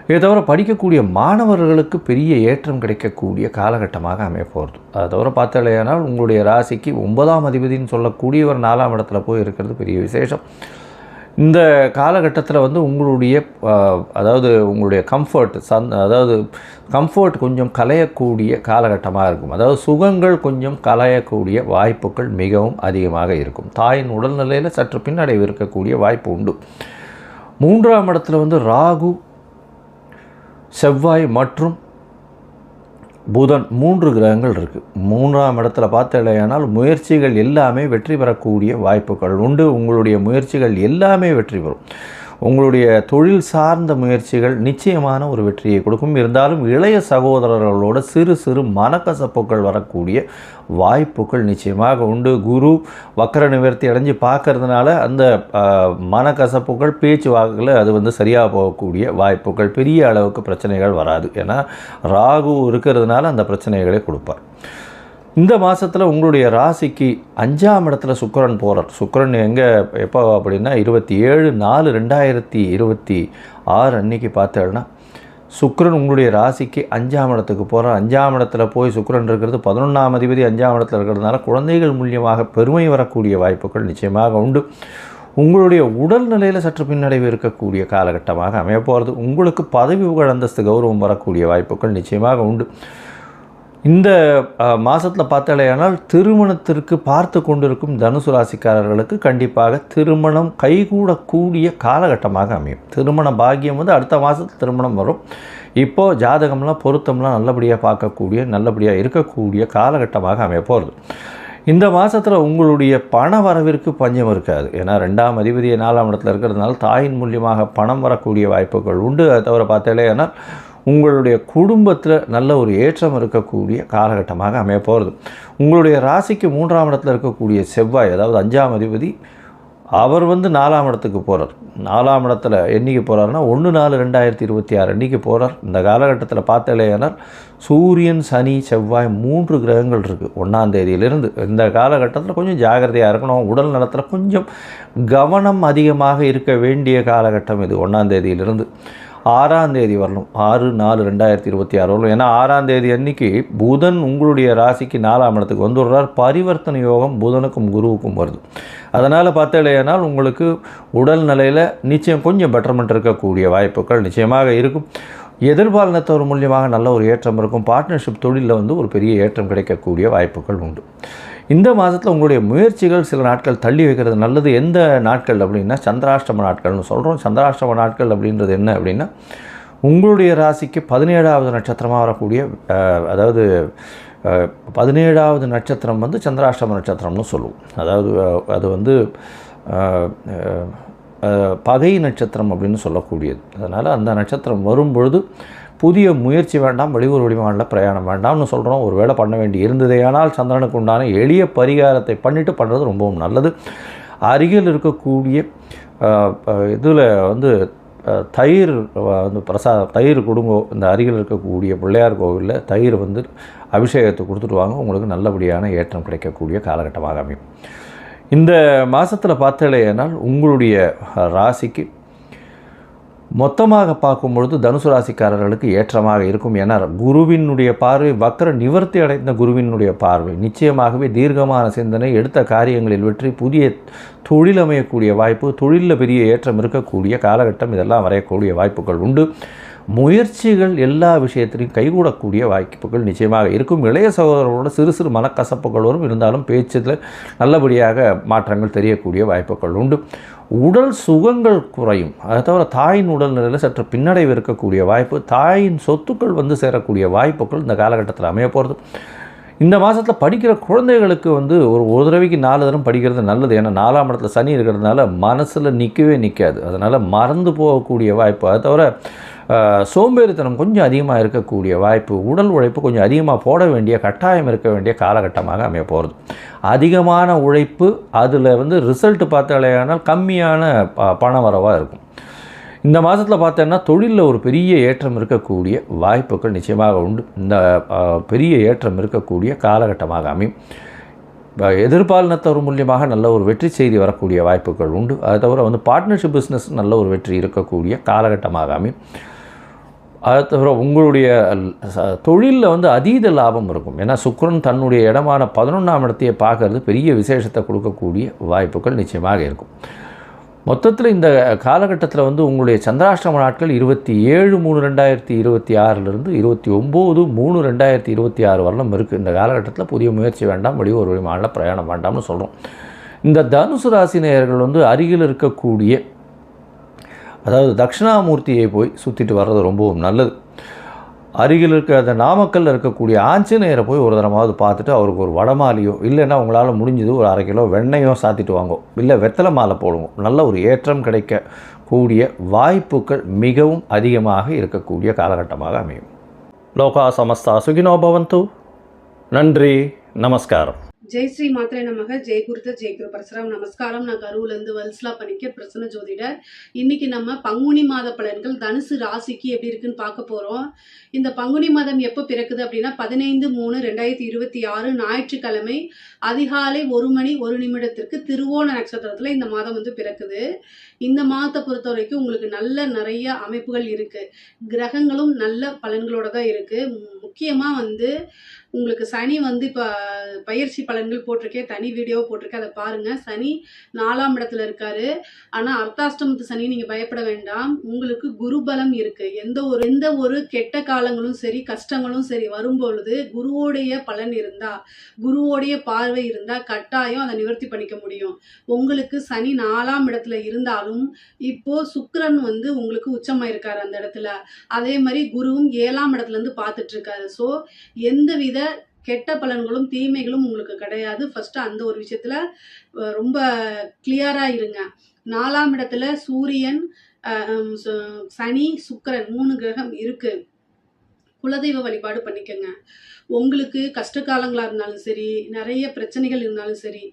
இதை தவிர படிக்கக்கூடிய மாணவர்களுக்கு பெரிய ஏற்றம் கிடைக்கக்கூடிய காலகட்டமாக அமைய போகிறது. அதை தவிர பார்த்தாலேயானால் உங்களுடைய ராசிக்கு 9ஆம் அதிபதினு சொல்லக்கூடியவர் 4ஆம் இடத்துல போய் இருக்கிறது பெரிய விசேஷம். இந்த காலகட்டத்தில் வந்து உங்களுடைய அதாவது உங்களுடைய கம்ஃபர்ட் கொஞ்சம் கலையக்கூடிய காலகட்டமாக இருக்கும். அதாவது சுகங்கள் கொஞ்சம் கலையக்கூடிய வாய்ப்புகள் மிகவும் அதிகமாக இருக்கும். தாயின் உடல்நிலையில் சற்று பின்னடைவு இருக்கக்கூடிய வாய்ப்பு உண்டு. 3ஆம் இடத்துல வந்து ராகு, செவ்வாய் மற்றும் புதன் 3 கிரகங்கள் இருக்குது. 3ஆம் இடத்துல பார்த்தலையானால் முயற்சிகள் எல்லாமே வெற்றி பெறக்கூடிய வாய்ப்புகள் உண்டு. உங்களுடைய முயற்சிகள் எல்லாமே வெற்றி பெறும். உங்களுடைய தொழில் சார்ந்த முயற்சிகள் நிச்சயமான ஒரு வெற்றியை கொடுக்கும். இருந்தாலும் இளைய சகோதரர்களோட சிறு சிறு மனக்கசப்புகள் வரக்கூடிய வாய்ப்புகள் நிச்சயமாக உண்டு. குரு வக்கர நிவர்த்தி அடைஞ்சு பார்க்கறதுனால அந்த மனக்கசப்புகள் பேச்சு வாக்கில் அது வந்து சரியாக போகக்கூடிய வாய்ப்புகள், பெரிய அளவுக்கு பிரச்சனைகள் வராது. ஏன்னா ராகு இருக்கிறதுனால அந்த பிரச்சனைகளை கொடுப்பார். இந்த மாதத்தில் உங்களுடைய ராசிக்கு 5ஆம் இடத்துல சுக்கிரன் போகிறார். சுக்கிரன் எப்போ அப்படின்னா 27/4/2026 அன்றைக்கி பார்த்தேன்னா சுக்கிரன் உங்களுடைய ராசிக்கு 5ஆம் இடத்துக்கு போகிறார். 5ஆம் இடத்துல போய் சுக்கிரன் இருக்கிறது 11ஆம் அதிபதி 5ஆம் இடத்துல இருக்கிறதுனால குழந்தைகள் மூலியமாக பெருமை வரக்கூடிய வாய்ப்புகள் நிச்சயமாக உண்டு. உங்களுடைய உடல்நிலையில் சற்று பின்னடைவு இருக்கக்கூடிய காலகட்டமாக அமைய போகிறது. உங்களுக்கு பதவி புகழ் அந்தஸ்து கௌரவம் வரக்கூடிய வாய்ப்புகள் நிச்சயமாக உண்டு. இந்த மாதத்தில் பார்த்தாலேயானால் திருமணத்திற்கு பார்த்து கொண்டிருக்கும் தனுசு ராசிக்காரர்களுக்கு கண்டிப்பாக திருமணம் கைகூடக்கூடிய காலகட்டமாக அமையும். திருமண பாக்கியம் வந்து அடுத்த மாதத்தில் திருமணம் வரும். இப்போது ஜாதகம்லாம் பொருத்தம்லாம் நல்லபடியாக பார்க்கக்கூடிய நல்லபடியாக இருக்கக்கூடிய காலகட்டமாக அமைய போகிறது. இந்த மாதத்தில் உங்களுடைய பண வரவிற்கு பஞ்சம் இருக்காது. ஏன்னா 2ஆம் அதிபதியை 4ஆம் இடத்துல இருக்கிறதுனால தாயின் மூலியமாக பணம் வரக்கூடிய வாய்ப்புகள் உண்டு. அதை தவிர பார்த்தாலேயானா உங்களுடைய குடும்பத்தில் நல்ல ஒரு ஏற்றம் இருக்கக்கூடிய காலகட்டமாக அமைய போகிறது. உங்களுடைய ராசிக்கு 3ஆம் இடத்துல இருக்கக்கூடிய செவ்வாய், அதாவது 5ஆம் அதிபதி, அவர் வந்து 4ஆம் இடத்துக்கு போகிறார். 4ஆம் இடத்துல என்றைக்கு போகிறாருன்னா 1/4/2026 அன்றைக்கி போகிறார். இந்த காலகட்டத்தில் பார்த்தாலேயானால் சூரியன், சனி, செவ்வாய் 3 கிரகங்கள் இருக்குது 1ஆம் தேதியிலிருந்து. இந்த காலகட்டத்தில் கொஞ்சம் ஜாகிரதையாக இருக்கணும். உடல் நலத்தில் கொஞ்சம் கவனம் அதிகமாக இருக்க வேண்டிய காலகட்டம் இது. 1ஆம் தேதியிலிருந்து 6ஆம் தேதி வரணும், 6/4/2026 வரணும். ஏன்னா 6ஆம் தேதி அன்றைக்கி புதன் உங்களுடைய ராசிக்கு 4ஆம் இடத்துக்கு வந்துடுறார். பரிவர்த்தனை யோகம் புதனுக்கும் குருவுக்கும் வருது. அதனால் பார்த்தாலேயானால் உங்களுக்கு உடல் நிலையில் நிச்சயம் கொஞ்சம் பெட்டர்மெண்ட் இருக்கக்கூடிய வாய்ப்புகள் நிச்சயமாக இருக்கும். எதிர்பாலினத்தவர் மூலியமாக நல்ல ஒரு ஏற்றம் இருக்கும். பார்ட்னர்ஷிப் தொழிலில் வந்து ஒரு பெரிய ஏற்றம் கிடைக்கக்கூடிய வாய்ப்புகள் உண்டு. இந்த மாதத்தில் உங்களுடைய முயற்சிகள் சில நாட்கள் தள்ளி வைக்கிறது நல்லது. எந்த நாட்கள் அப்படின்னா சந்திராஷ்டம நாட்கள்னு சொல்கிறோம். சந்திராஷ்டம நாட்கள் அப்படின்றது என்ன அப்படின்னா உங்களுடைய ராசிக்கு 17ஆவது நட்சத்திரமாக வரக்கூடிய, அதாவது 17ஆவது நட்சத்திரம் வந்து சந்திராஷ்டம நட்சத்திரம்னு சொல்லுவோம். அதாவது அது வந்து பகை நட்சத்திரம் அப்படின்னு சொல்லக்கூடியது. அதனால் அந்த நட்சத்திரம் வரும்பொழுது புதிய முயற்சி வேண்டாம், வெளியூர் வெளிமாநில பிரயாணம் வேண்டாம்னு சொல்கிறோம். ஒரு வேளை பண்ண வேண்டி இருந்ததேயானால் சந்திரனுக்கு உண்டான எளிய பரிகாரத்தை பண்ணிவிட்டு பண்ணுறது ரொம்பவும் நல்லது. அருகில் இருக்கக்கூடிய இதில் வந்து தயிர் வந்து தயிர் கொடுங்கோ. இந்த அருகில் இருக்கக்கூடிய பிள்ளையார் கோவிலில் தயிர் வந்து அபிஷேகத்தை கொடுத்துட்டு வாங்க. உங்களுக்கு நல்லபடியான ஏற்றம் கிடைக்கக்கூடிய காலகட்டமாக அமையும். இந்த மாதத்தில் பார்த்தாலேயானால் உங்களுடைய ராசிக்கு மொத்தமாக பார்க்கும்பொழுது தனுசு ராசிக்காரர்களுக்கு ஏற்றமாக இருக்கும். ஏன்னா குருவினுடைய பார்வை, வக்கர நிவர்த்தி அடைந்த குருவினுடைய பார்வை நிச்சயமாகவே தீர்க்கமான சிந்தனை, எடுத்த காரியங்களில் வெற்றி, புதிய தொழில் அமையக்கூடிய வாய்ப்பு, தொழிலில் பெரிய ஏற்றம் இருக்கக்கூடிய காலகட்டம், இதெல்லாம் வரையக்கூடிய வாய்ப்புகள் உண்டு. முயற்சிகள் எல்லா விஷயத்திலையும் கைகூடக்கூடிய வாய்ப்புகள் நிச்சயமாக இருக்கும். இளைய சகோதரர்களோட சிறு சிறு மனக்கசப்புகள் வரும். இருந்தாலும் பேச்சில் நல்லபடியாக மாற்றங்கள் தெரியக்கூடிய வாய்ப்புகள் உண்டு. உடல் சுகங்கள் குறையும். அதை தவிர தாயின் உடல்நிலையில் சற்று பின்னடைவு இருக்கக்கூடிய வாய்ப்பு, தாயின் சொத்துக்கள் வந்து சேரக்கூடிய வாய்ப்புகள் இந்த காலகட்டத்தில் அமைய போகிறது. இந்த மாதத்தில் படிக்கிற குழந்தைகளுக்கு வந்து ஒரு தடவைக்கு 4 தரம் படிக்கிறது நல்லது. ஏன்னா 4ஆம் இடத்துல சனி இருக்கிறதுனால மனசில் நிற்காது. அதனால் மறந்து போகக்கூடிய வாய்ப்பு. அதை தவிர சோம்பேறித்தனம் கொஞ்சம் அதிகமாக இருக்கக்கூடிய வாய்ப்பு, உடல் உழைப்பு கொஞ்சம் அதிகமாக போட வேண்டிய கட்டாயம் இருக்க வேண்டிய காலகட்டமாக அமைய போகிறது. அதிகமான உழைப்பு, அதில் வந்து ரிசல்ட் பார்த்தாலேயானால் கம்மியான பண வரவாக இருக்கும். இந்த மாதத்தில் பார்த்தோன்னா தொழிலில் ஒரு பெரிய ஏற்றம் இருக்கக்கூடிய வாய்ப்புகள் நிச்சயமாக உண்டு. இந்த பெரிய ஏற்றம் இருக்கக்கூடிய காலகட்டமாக அமையும். எதிர்பாலினத்தவர் மூலியமாக நல்ல ஒரு வெற்றி செய்தி வரக்கூடிய வாய்ப்புகள் உண்டு. அதை தவிர வந்து பார்ட்னர்ஷிப் பிஸ்னஸ் நல்ல ஒரு வெற்றி இருக்கக்கூடிய காலகட்டமாக அமையும். அதை தவிர உங்களுடைய தொழிலில் வந்து அதீத லாபம் இருக்கும். ஏன்னா சுக்கிரன் தன்னுடைய இடமான 11ஆம் இடத்தையே பார்க்கறது பெரிய விசேஷத்தை கொடுக்கக்கூடிய வாய்ப்புகள் நிச்சயமாக இருக்கும். மொத்தத்தில் இந்த காலகட்டத்தில் வந்து உங்களுடைய சந்திராஷ்டம நாட்கள் 27/3/2026 29/3/2026 வரலும் இருக்குது. இந்த காலகட்டத்தில் புதிய முயற்சி வேண்டாம், வெளியூர் மாநில பிரயாணம் வேண்டாம்னு சொல்கிறோம். இந்த தனுசு ராசி நேயர்கள் வந்து அருகில் இருக்கக்கூடிய, அதாவது தட்சிணாமூர்த்தியை போய் சுற்றிட்டு வர்றது ரொம்பவும் நல்லது. அருகில் இருக்க அந்த நாமக்கல்லில் இருக்கக்கூடிய ஆஞ்சநேயரை போய் ஒரு தரமாவது பார்த்துட்டு அவருக்கு ஒரு வடமாலையோ இல்லைன்னா உங்களால் முடிஞ்சது ஒரு 1/2 கிலோ வெண்ணையோ சாத்திட்டு வாங்கோ, இல்லை வெத்தலை மாலை போடுவோம். நல்ல ஒரு ஏற்றம் கிடைக்கக்கூடிய வாய்ப்புகள் மிகவும் அதிகமாக இருக்கக்கூடிய காலகட்டமாக அமையும். லோகா சமஸ்தா சுகினோ பவந்து. நன்றி, நமஸ்காரம். ஜெய் ஸ்ரீ மாத்திரை நமக. ஜெய் குருத்த ஜெய் குரு பரசுராம். நமஸ்காரம். நான் கரூர்லேருந்து வல்சலா பணிக்கர், பிரசன்ன ஜோதிடர். இன்னைக்கு நம்ம பங்குனி மாத பலன்கள் தனுசு ராசிக்கு எப்படி இருக்குன்னு பார்க்க போகிறோம். இந்த பங்குனி மாதம் எப்போ பிறக்குது அப்படின்னா 15/3/2026 ஞாயிற்றுக்கிழமை அதிகாலை 1:01 திருவோண நட்சத்திரத்தில் இந்த மாதம் வந்து பிறக்குது. இந்த மாதத்தை பொறுத்த வரைக்கும் உங்களுக்கு நிறைய அமைப்புகள் இருக்கு. கிரகங்களும் நல்ல பலன்களோட தான் இருக்கு. முக்கியமாக வந்து உங்களுக்கு சனி வந்து இப்போ பயிற்சி பலன்கள் போட்டிருக்கேன், தனி வீடியோ போட்டிருக்கேன், அதை பாருங்க. சனி 4ஆம் இடத்துல இருக்காரு. ஆனால் அர்த்தாஷ்டமத்து சனி நீங்கள் பயப்பட வேண்டாம். உங்களுக்கு குருபலம் இருக்கு. எந்த ஒரு கெட்ட காலங்களும் சரி கஷ்டங்களும் சரி வரும்பொழுது குருவோடைய பலன் இருந்தா, குருவோடைய பார்வை இருந்தா கட்டாயம் அதை நிவர்த்தி பண்ணிக்க முடியும். உங்களுக்கு சனி 4ஆம் இடத்துல இருந்தாலும் இப்போ சுக்கிரன் வந்து உங்களுக்கு உச்சமாயிருக்காரு அந்த இடத்துல. அதே மாதிரி குருவும் 7ஆம் இடத்துல இருந்து பார்த்துட்டு இருக்காரு. ஸோ எந்தவித கெட்ட பலன்களும் தீமைகளும் உங்களுக்கு கிடையாது. ஃபர்ஸ்ட் அந்த ஒரு விஷயத்துல ரொம்ப கிளியரா இருங்க. 4ஆம் இடத்துல சூரியன், சனி, சுக்கிரன் 3 கிரகம் இருக்கு. குலதெய்வ வழிபாடு பண்ணிக்கங்க. உங்களுக்கு கஷ்ட காலங்களா இருந்தாலும் சரி, நிறைய பிரச்சனைகள் இருந்தாலும் சரி,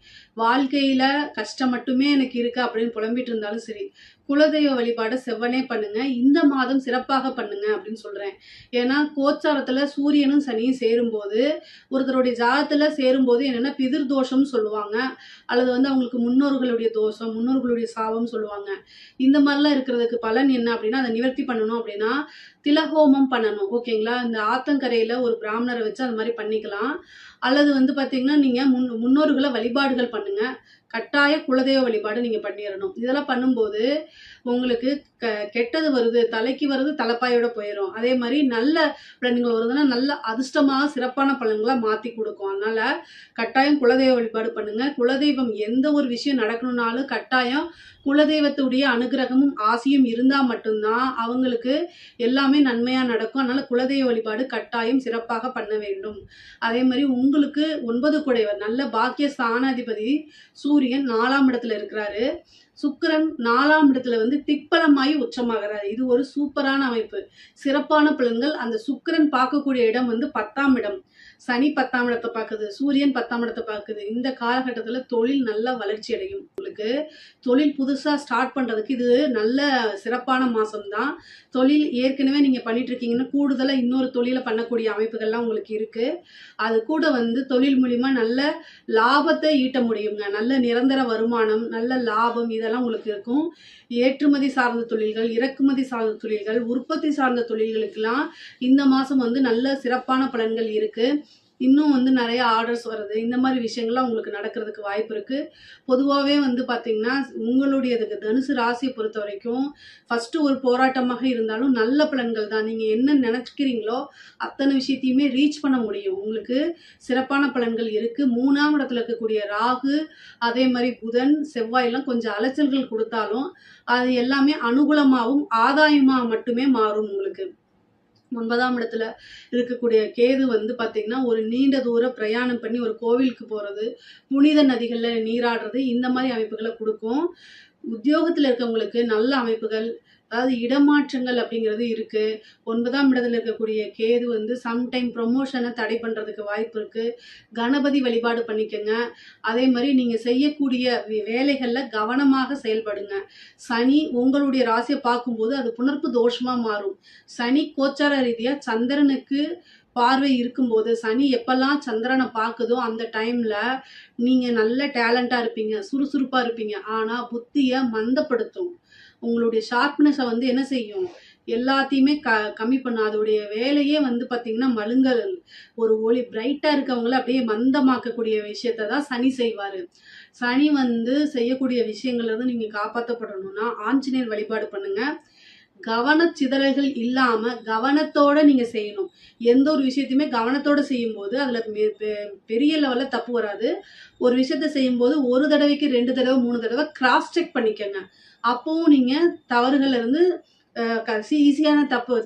வாழ்க்கையில கஷ்டம் மட்டுமே எனக்கு இருக்கு அப்படின்னு புலம்பிட்டு இருந்தாலும் சரி, குலதெய்வ வழிபாடை செவ்வனே பண்ணுங்க. இந்த மாதம் சிறப்பாக பண்ணுங்க அப்படின்னு சொல்றேன். ஏன்னா கோச்சாரத்துல சூரியனும் சனியும் சேரும்போது, ஒருத்தருடைய ஜாதத்துல சேரும்போது என்னன்னா பிதிர் தோஷம் சொல்லுவாங்க, அல்லது வந்து அவங்களுக்கு முன்னோர்களுடைய தோஷம், முன்னோர்களுடைய சாபம் சொல்லுவாங்க. இந்த மாதிரிலாம் இருக்கிறதுக்கு பலன் என்ன அப்படின்னா, அதை நிவர்த்தி பண்ணணும் அப்படின்னா திலஹோமம் பண்ணணும். ஓகேங்களா? இந்த ஆத்தங்கரையில ஒரு பிராமணரை வச்சு அந்த மாதிரி பண்ணிக்கலாம். அல்லது வந்து பாத்தீங்கன்னா நீங்க முன்னோர்களை வழிபாடுகள் பண்ணுங்க. கட்டாய குலதெய்வ வழிபாடு நீங்க பண்ணிடணும். இதெல்லாம் பண்ணும்போது உங்களுக்கு கெட்டது வருது, தலைக்கு வருது, தலைப்பாயோட போயிடும். அதே மாதிரி நல்ல பலன்கள் வருதுன்னா நல்ல அதிர்ஷ்டமாக சிறப்பான பலன்களை மாற்றி கொடுக்கும். அதனால கட்டாயம் குலதெய்வ வழிபாடு பண்ணுங்க. குலதெய்வம் எந்த ஒரு விஷயம் நடக்கணும்னாலும் கட்டாயம் குலதெய்வத்துடைய அனுகிரகமும் ஆசையும் இருந்தால் மட்டும்தான் அவங்களுக்கு எல்லாமே நன்மையாக நடக்கும். அதனால குலதெய்வ வழிபாடு கட்டாயம் சிறப்பாக பண்ண வேண்டும். அதே மாதிரி உங்களுக்கு 9 குடைவர் நல்ல பாக்கிய ஸ்தானாதிபதி சூரியன் 4ஆம் இடத்துல இருக்கிறாரு. சுக்கிரன் 4ஆம் இடத்துல வந்து திக்பலமாயி உச்சமாகிறாரு. இது ஒரு சூப்பரான அமைப்பு, சிறப்பான பலன்கள். அந்த சுக்கிரன் பார்க்கக்கூடிய இடம் வந்து 10ஆம் இடம். சனி 10ஆம் இடத்தை பார்க்குது, சூரியன் 10ஆம் இடத்தை பார்க்குது. இந்த காலகட்டத்தில் தொழில் நல்லா வளர்ச்சி அடையும். உங்களுக்கு தொழில் புதுசாக ஸ்டார்ட் பண்ணுறதுக்கு இது நல்ல சிறப்பான மாதம்தான். தொழில் ஏற்கனவே நீங்கள் பண்ணிட்டு இருக்கீங்கன்னா கூடுதலாக இன்னொரு தொழிலை பண்ணக்கூடிய அமைப்புகள்லாம் உங்களுக்கு இருக்குது. அது கூட வந்து தொழில் மூலிமா நல்ல லாபத்தை ஈட்ட முடியுங்க. நல்ல நிரந்தர வருமானம், நல்ல லாபம் இதெல்லாம் உங்களுக்கு இருக்கும். ஏற்றுமதி சார்ந்த தொழில்கள், இறக்குமதி சார்ந்த தொழில்கள், உற்பத்தி சார்ந்த தொழில்களுக்கெல்லாம் இந்த மாதம் வந்து நல்ல சிறப்பான பலன்கள் இருக்குது. இன்னும் வந்து நிறைய ஆர்டர்ஸ் வருது. இந்த மாதிரி விஷயங்கள்லாம் உங்களுக்கு நடக்கிறதுக்கு வாய்ப்பு இருக்குது. பொதுவாகவே வந்து பார்த்திங்கன்னா உங்களுடைய தனுசு ராசியை பொறுத்த வரைக்கும் ஃபஸ்ட்டு ஒரு போராட்டமாக இருந்தாலும் நல்ல பலன்கள் தான். நீங்கள் என்ன நினச்சிக்கிறீங்களோ அத்தனை விஷயத்தையுமே ரீச் பண்ண முடியும். உங்களுக்கு சிறப்பான பலன்கள் இருக்குது. 3ஆம் இடத்துல இருக்கக்கூடிய ராகு, அதே மாதிரி புதன், செவ்வாயெல்லாம் கொஞ்சம் அலைச்சல்கள் கொடுத்தாலும் அது எல்லாமே அனுகூலமாகவும் ஆதாயமாக மட்டுமே மாறும். உங்களுக்கு 9ஆம் இடத்துல இருக்கக்கூடிய கேது வந்து பார்த்தீங்கன்னா ஒரு நீண்ட தூர பிரயாணம் பண்ணி ஒரு கோவிலுக்கு போகிறது, புனித நதிகளில் நீராடுறது, இந்த மாதிரி அமைப்புகளை கொடுக்கும். உத்தியோகத்தில் இருக்கவங்களுக்கு நல்ல அமைப்புகள், அதாவது இடமாற்றங்கள் அப்படிங்கிறது இருக்குது. 9ஆம் இடத்துல இருக்கக்கூடிய கேது வந்து சம்டைம் ப்ரொமோஷனை தடை பண்ணுறதுக்கு வாய்ப்பு இருக்குது. கணபதி வழிபாடு பண்ணிக்கோங்க. அதே மாதிரி நீங்கள் செய்யக்கூடிய வேலைகளில் கவனமாக செயல்படுங்க. சனி உங்களுடைய ராசியை பார்க்கும்போது அது புணர்ப்பு தோஷமாக மாறும். சனி கோச்சார ரீதியாக சந்திரனுக்கு பார்வை இருக்கும்போது, சனி எப்பெல்லாம் சந்திரனை பார்க்குதோ அந்த டைமில் நீங்கள் நல்ல டேலண்டாக இருப்பீங்க, சுறுசுறுப்பாக இருப்பீங்க. ஆனால் புத்தியை மந்தப்படுத்தும். உங்களுடைய ஷார்ப்னஸை வந்து என்ன செய்யும், எல்லாத்தையுமே கம்மி பண்ணும். அதோடைய வேலையே வந்து பார்த்தீங்கன்னா மழுங்கல். ஒரு ஒளி பிரைட்டா இருக்கவங்கள அப்படியே மந்தமாக்கக்கூடிய விஷயத்த தான் சனி செய்வாரு. சனி வந்து செய்யக்கூடிய விஷயங்கள்ல இருந்து நீங்க காப்பாற்றப்படணும்னா ஆஞ்சநேயர் வழிபாடு பண்ணுங்க. கவனச்சிதறல்கள் இல்லாம கவனத்தோட நீங்க செய்யணும். எந்த ஒரு விஷயத்தையுமே கவனத்தோட செய்யும்போது அதுல பெரிய லெவல்ல தப்பு வராது. ஒரு விஷயத்த செய்யும்போது ஒரு தடவைக்கு 2 தடவை 3 தடவை கிராஸ் செக் பண்ணிக்கங்க. அப்பவும் நீங்க தவறுகள்ல இருந்து ஈஸியான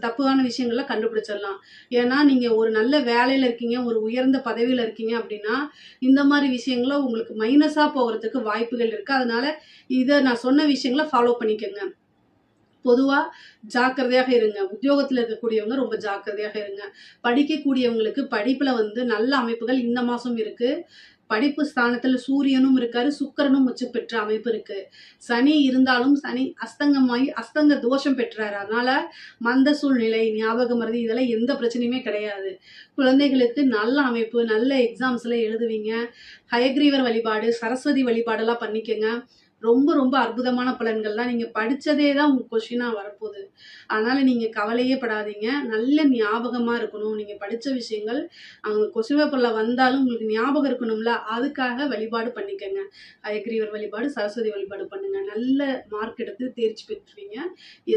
தப்பான விஷயங்களை கண்டுபிடிச்சிடலாம். ஏன்னா நீங்க ஒரு நல்ல வேலையில இருக்கீங்க, ஒரு உயர்ந்த பதவியில இருக்கீங்க அப்படின்னா இந்த மாதிரி விஷயங்கள உங்களுக்கு மைனஸா போகிறதுக்கு வாய்ப்புகள் இருக்கு. அதனால இதை நான் சொன்ன விஷயங்களை ஃபாலோ பண்ணிக்கங்க. பொதுவா ஜாக்கிரதையாக இருங்க. உத்தியோகத்துல இருக்கக்கூடியவங்க ரொம்ப ஜாக்கிரதையாக இருங்க. படிக்கக்கூடியவங்களுக்கு படிப்புல வந்து நல்ல அமைப்புகள் இந்த மாசம் இருக்கு. படிப்பு ஸ்தானத்துல சூரியனும் இருக்காரு, சுக்கிரனும் உச்ச பெற்ற அமைப்பு இருக்கு. சனி இருந்தாலும் சனி அஸ்தங்கமாகி அஸ்தங்க தோஷம் பெற்றாரு. அதனால மந்த சூழ்நிலை, ஞாபக மறதி இதெல்லாம் எந்த பிரச்சனையுமே கிடையாது. குழந்தைகளுக்கு நல்ல அமைப்பு, நல்ல எக்ஸாம்ஸ்ல எழுதுவீங்க. ஹயக்ரீவர் வழிபாடு, சரஸ்வதி வழிபாடெல்லாம் பண்ணிக்கங்க. ரொம்ப ரொம்ப அற்புதமான பலன்கள் தான். நீங்க படிச்சதே தான் உங்க கொஸ்டினா வரப்போகுது. அதனால நீங்க கவலையே படாதீங்க. நல்ல ஞாபகமா இருக்கணும். நீங்க படிச்ச விஷயங்கள் அவங்க கொஸ்டின் பேப்பர்ல வந்தாலும் உங்களுக்கு ஞாபகம் இருக்கணும்ல, அதுக்காக வழிபாடு பண்ணிக்கங்க. ஹயக்ரீவர் வழிபாடு, சரஸ்வதி வழிபாடு பண்ணுங்க. நல்ல மார்க் எடுத்து தேர்ச்சி பெற்றுவீங்க.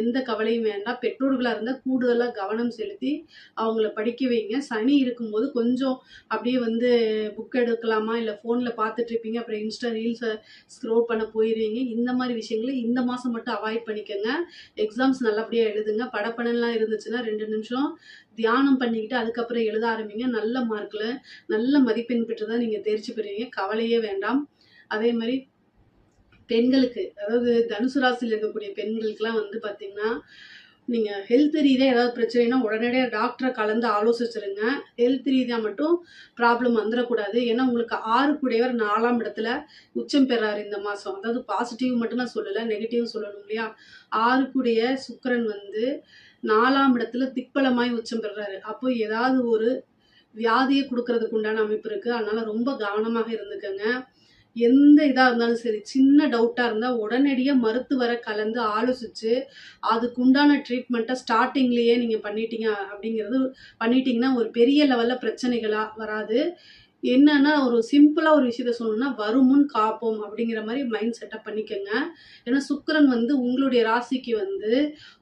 எந்த கவலையும் வேண்டாம். பெற்றோர்களா இருந்தா கூடுதலா கவனம் செலுத்தி அவங்கள படிக்க வைங்க. சனி இருக்கும்போது கொஞ்சம் அப்படியே வந்து புக் எடுக்கலாமா, இல்ல போன்ல பார்த்துட்டு இருப்பீங்க, அப்புறம் இன்ஸ்டா ரீல்ஸ் ஸ்க்ரோல் பண்ண போயிருவீங்க. இந்த மாதிரி விஷயங்களை இந்த மாசம் மட்டும் அவாய்ட் பண்ணிக்கங்க. எக்ஸாம்ஸ் நல்லபடியா எழுதுங்க. படப்படலாம் இருந்துச்சுன்னா 2 நிமிஷம் தியானம் பண்ணிக்கிட்டு அதுக்கப்புறம் எழுத ஆரம்பிங்க. நல்ல மார்க்ல நல்ல மதிப்பெண் பெற்று தான் நீங்க தேர்ச்சி பெறுவீங்க. கவலையே வேண்டாம். அதே மாதிரி பெண்களுக்கு, அதாவது தனுசு ராசியில் இருக்கக்கூடிய பெண்களுக்குலாம் வந்து பார்த்தீங்கன்னா, நீங்க ஹெல்த் ரீதியா ஏதாவது பிரச்சனைனா உடனடியா டாக்டரை கலந்து ஆலோசிச்சிருங்க. ஹெல்த் ரீதியா மட்டும் ப்ராப்ளம் வந்துடக்கூடாது. ஏன்னா உங்களுக்கு 6 கூடையவர் 4ஆம் இடத்துல உச்சம் பெறாரு இந்த மாசம். அதாவது பாசிட்டிவ் மட்டும் நான் சொல்லல, நெகட்டிவ் சொல்லணும் இல்லையா? 6 கூடைய சுக்கிரன் வந்து 4ஆம் இடத்துல திக்பலமாய் உச்சம் பெறாரு. அப்போ ஏதாவது ஒரு வியாதியை கொடுக்கறதுக்கு உண்டான அமைப்பு இருக்கு. அதனால ரொம்ப கவனமாக இருந்துக்கங்க. எந்த இதா இருந்தாலும் சரி, சின்ன டவுட்டா இருந்தா உடனடியா மருத்துவரை கலந்து ஆலோசிச்சு அதுக்கு உண்டான ட்ரீட்மெண்ட்டை ஸ்டார்டிங்லயே நீங்க பண்ணிட்டீங்கன்னா ஒரு பெரிய லெவல்ல பிரச்சனைகளா வராது. என்னன்னா ஒரு சிம்பிளா ஒரு விஷயத்த சொல்லணும்னா, வருமுன் காப்போம் அப்படிங்கிற மாதிரி மைண்ட் செட்டப் பண்ணிக்கங்க. ஏன்னா சுக்கிரன் வந்து உங்களுடைய ராசிக்கு வந்து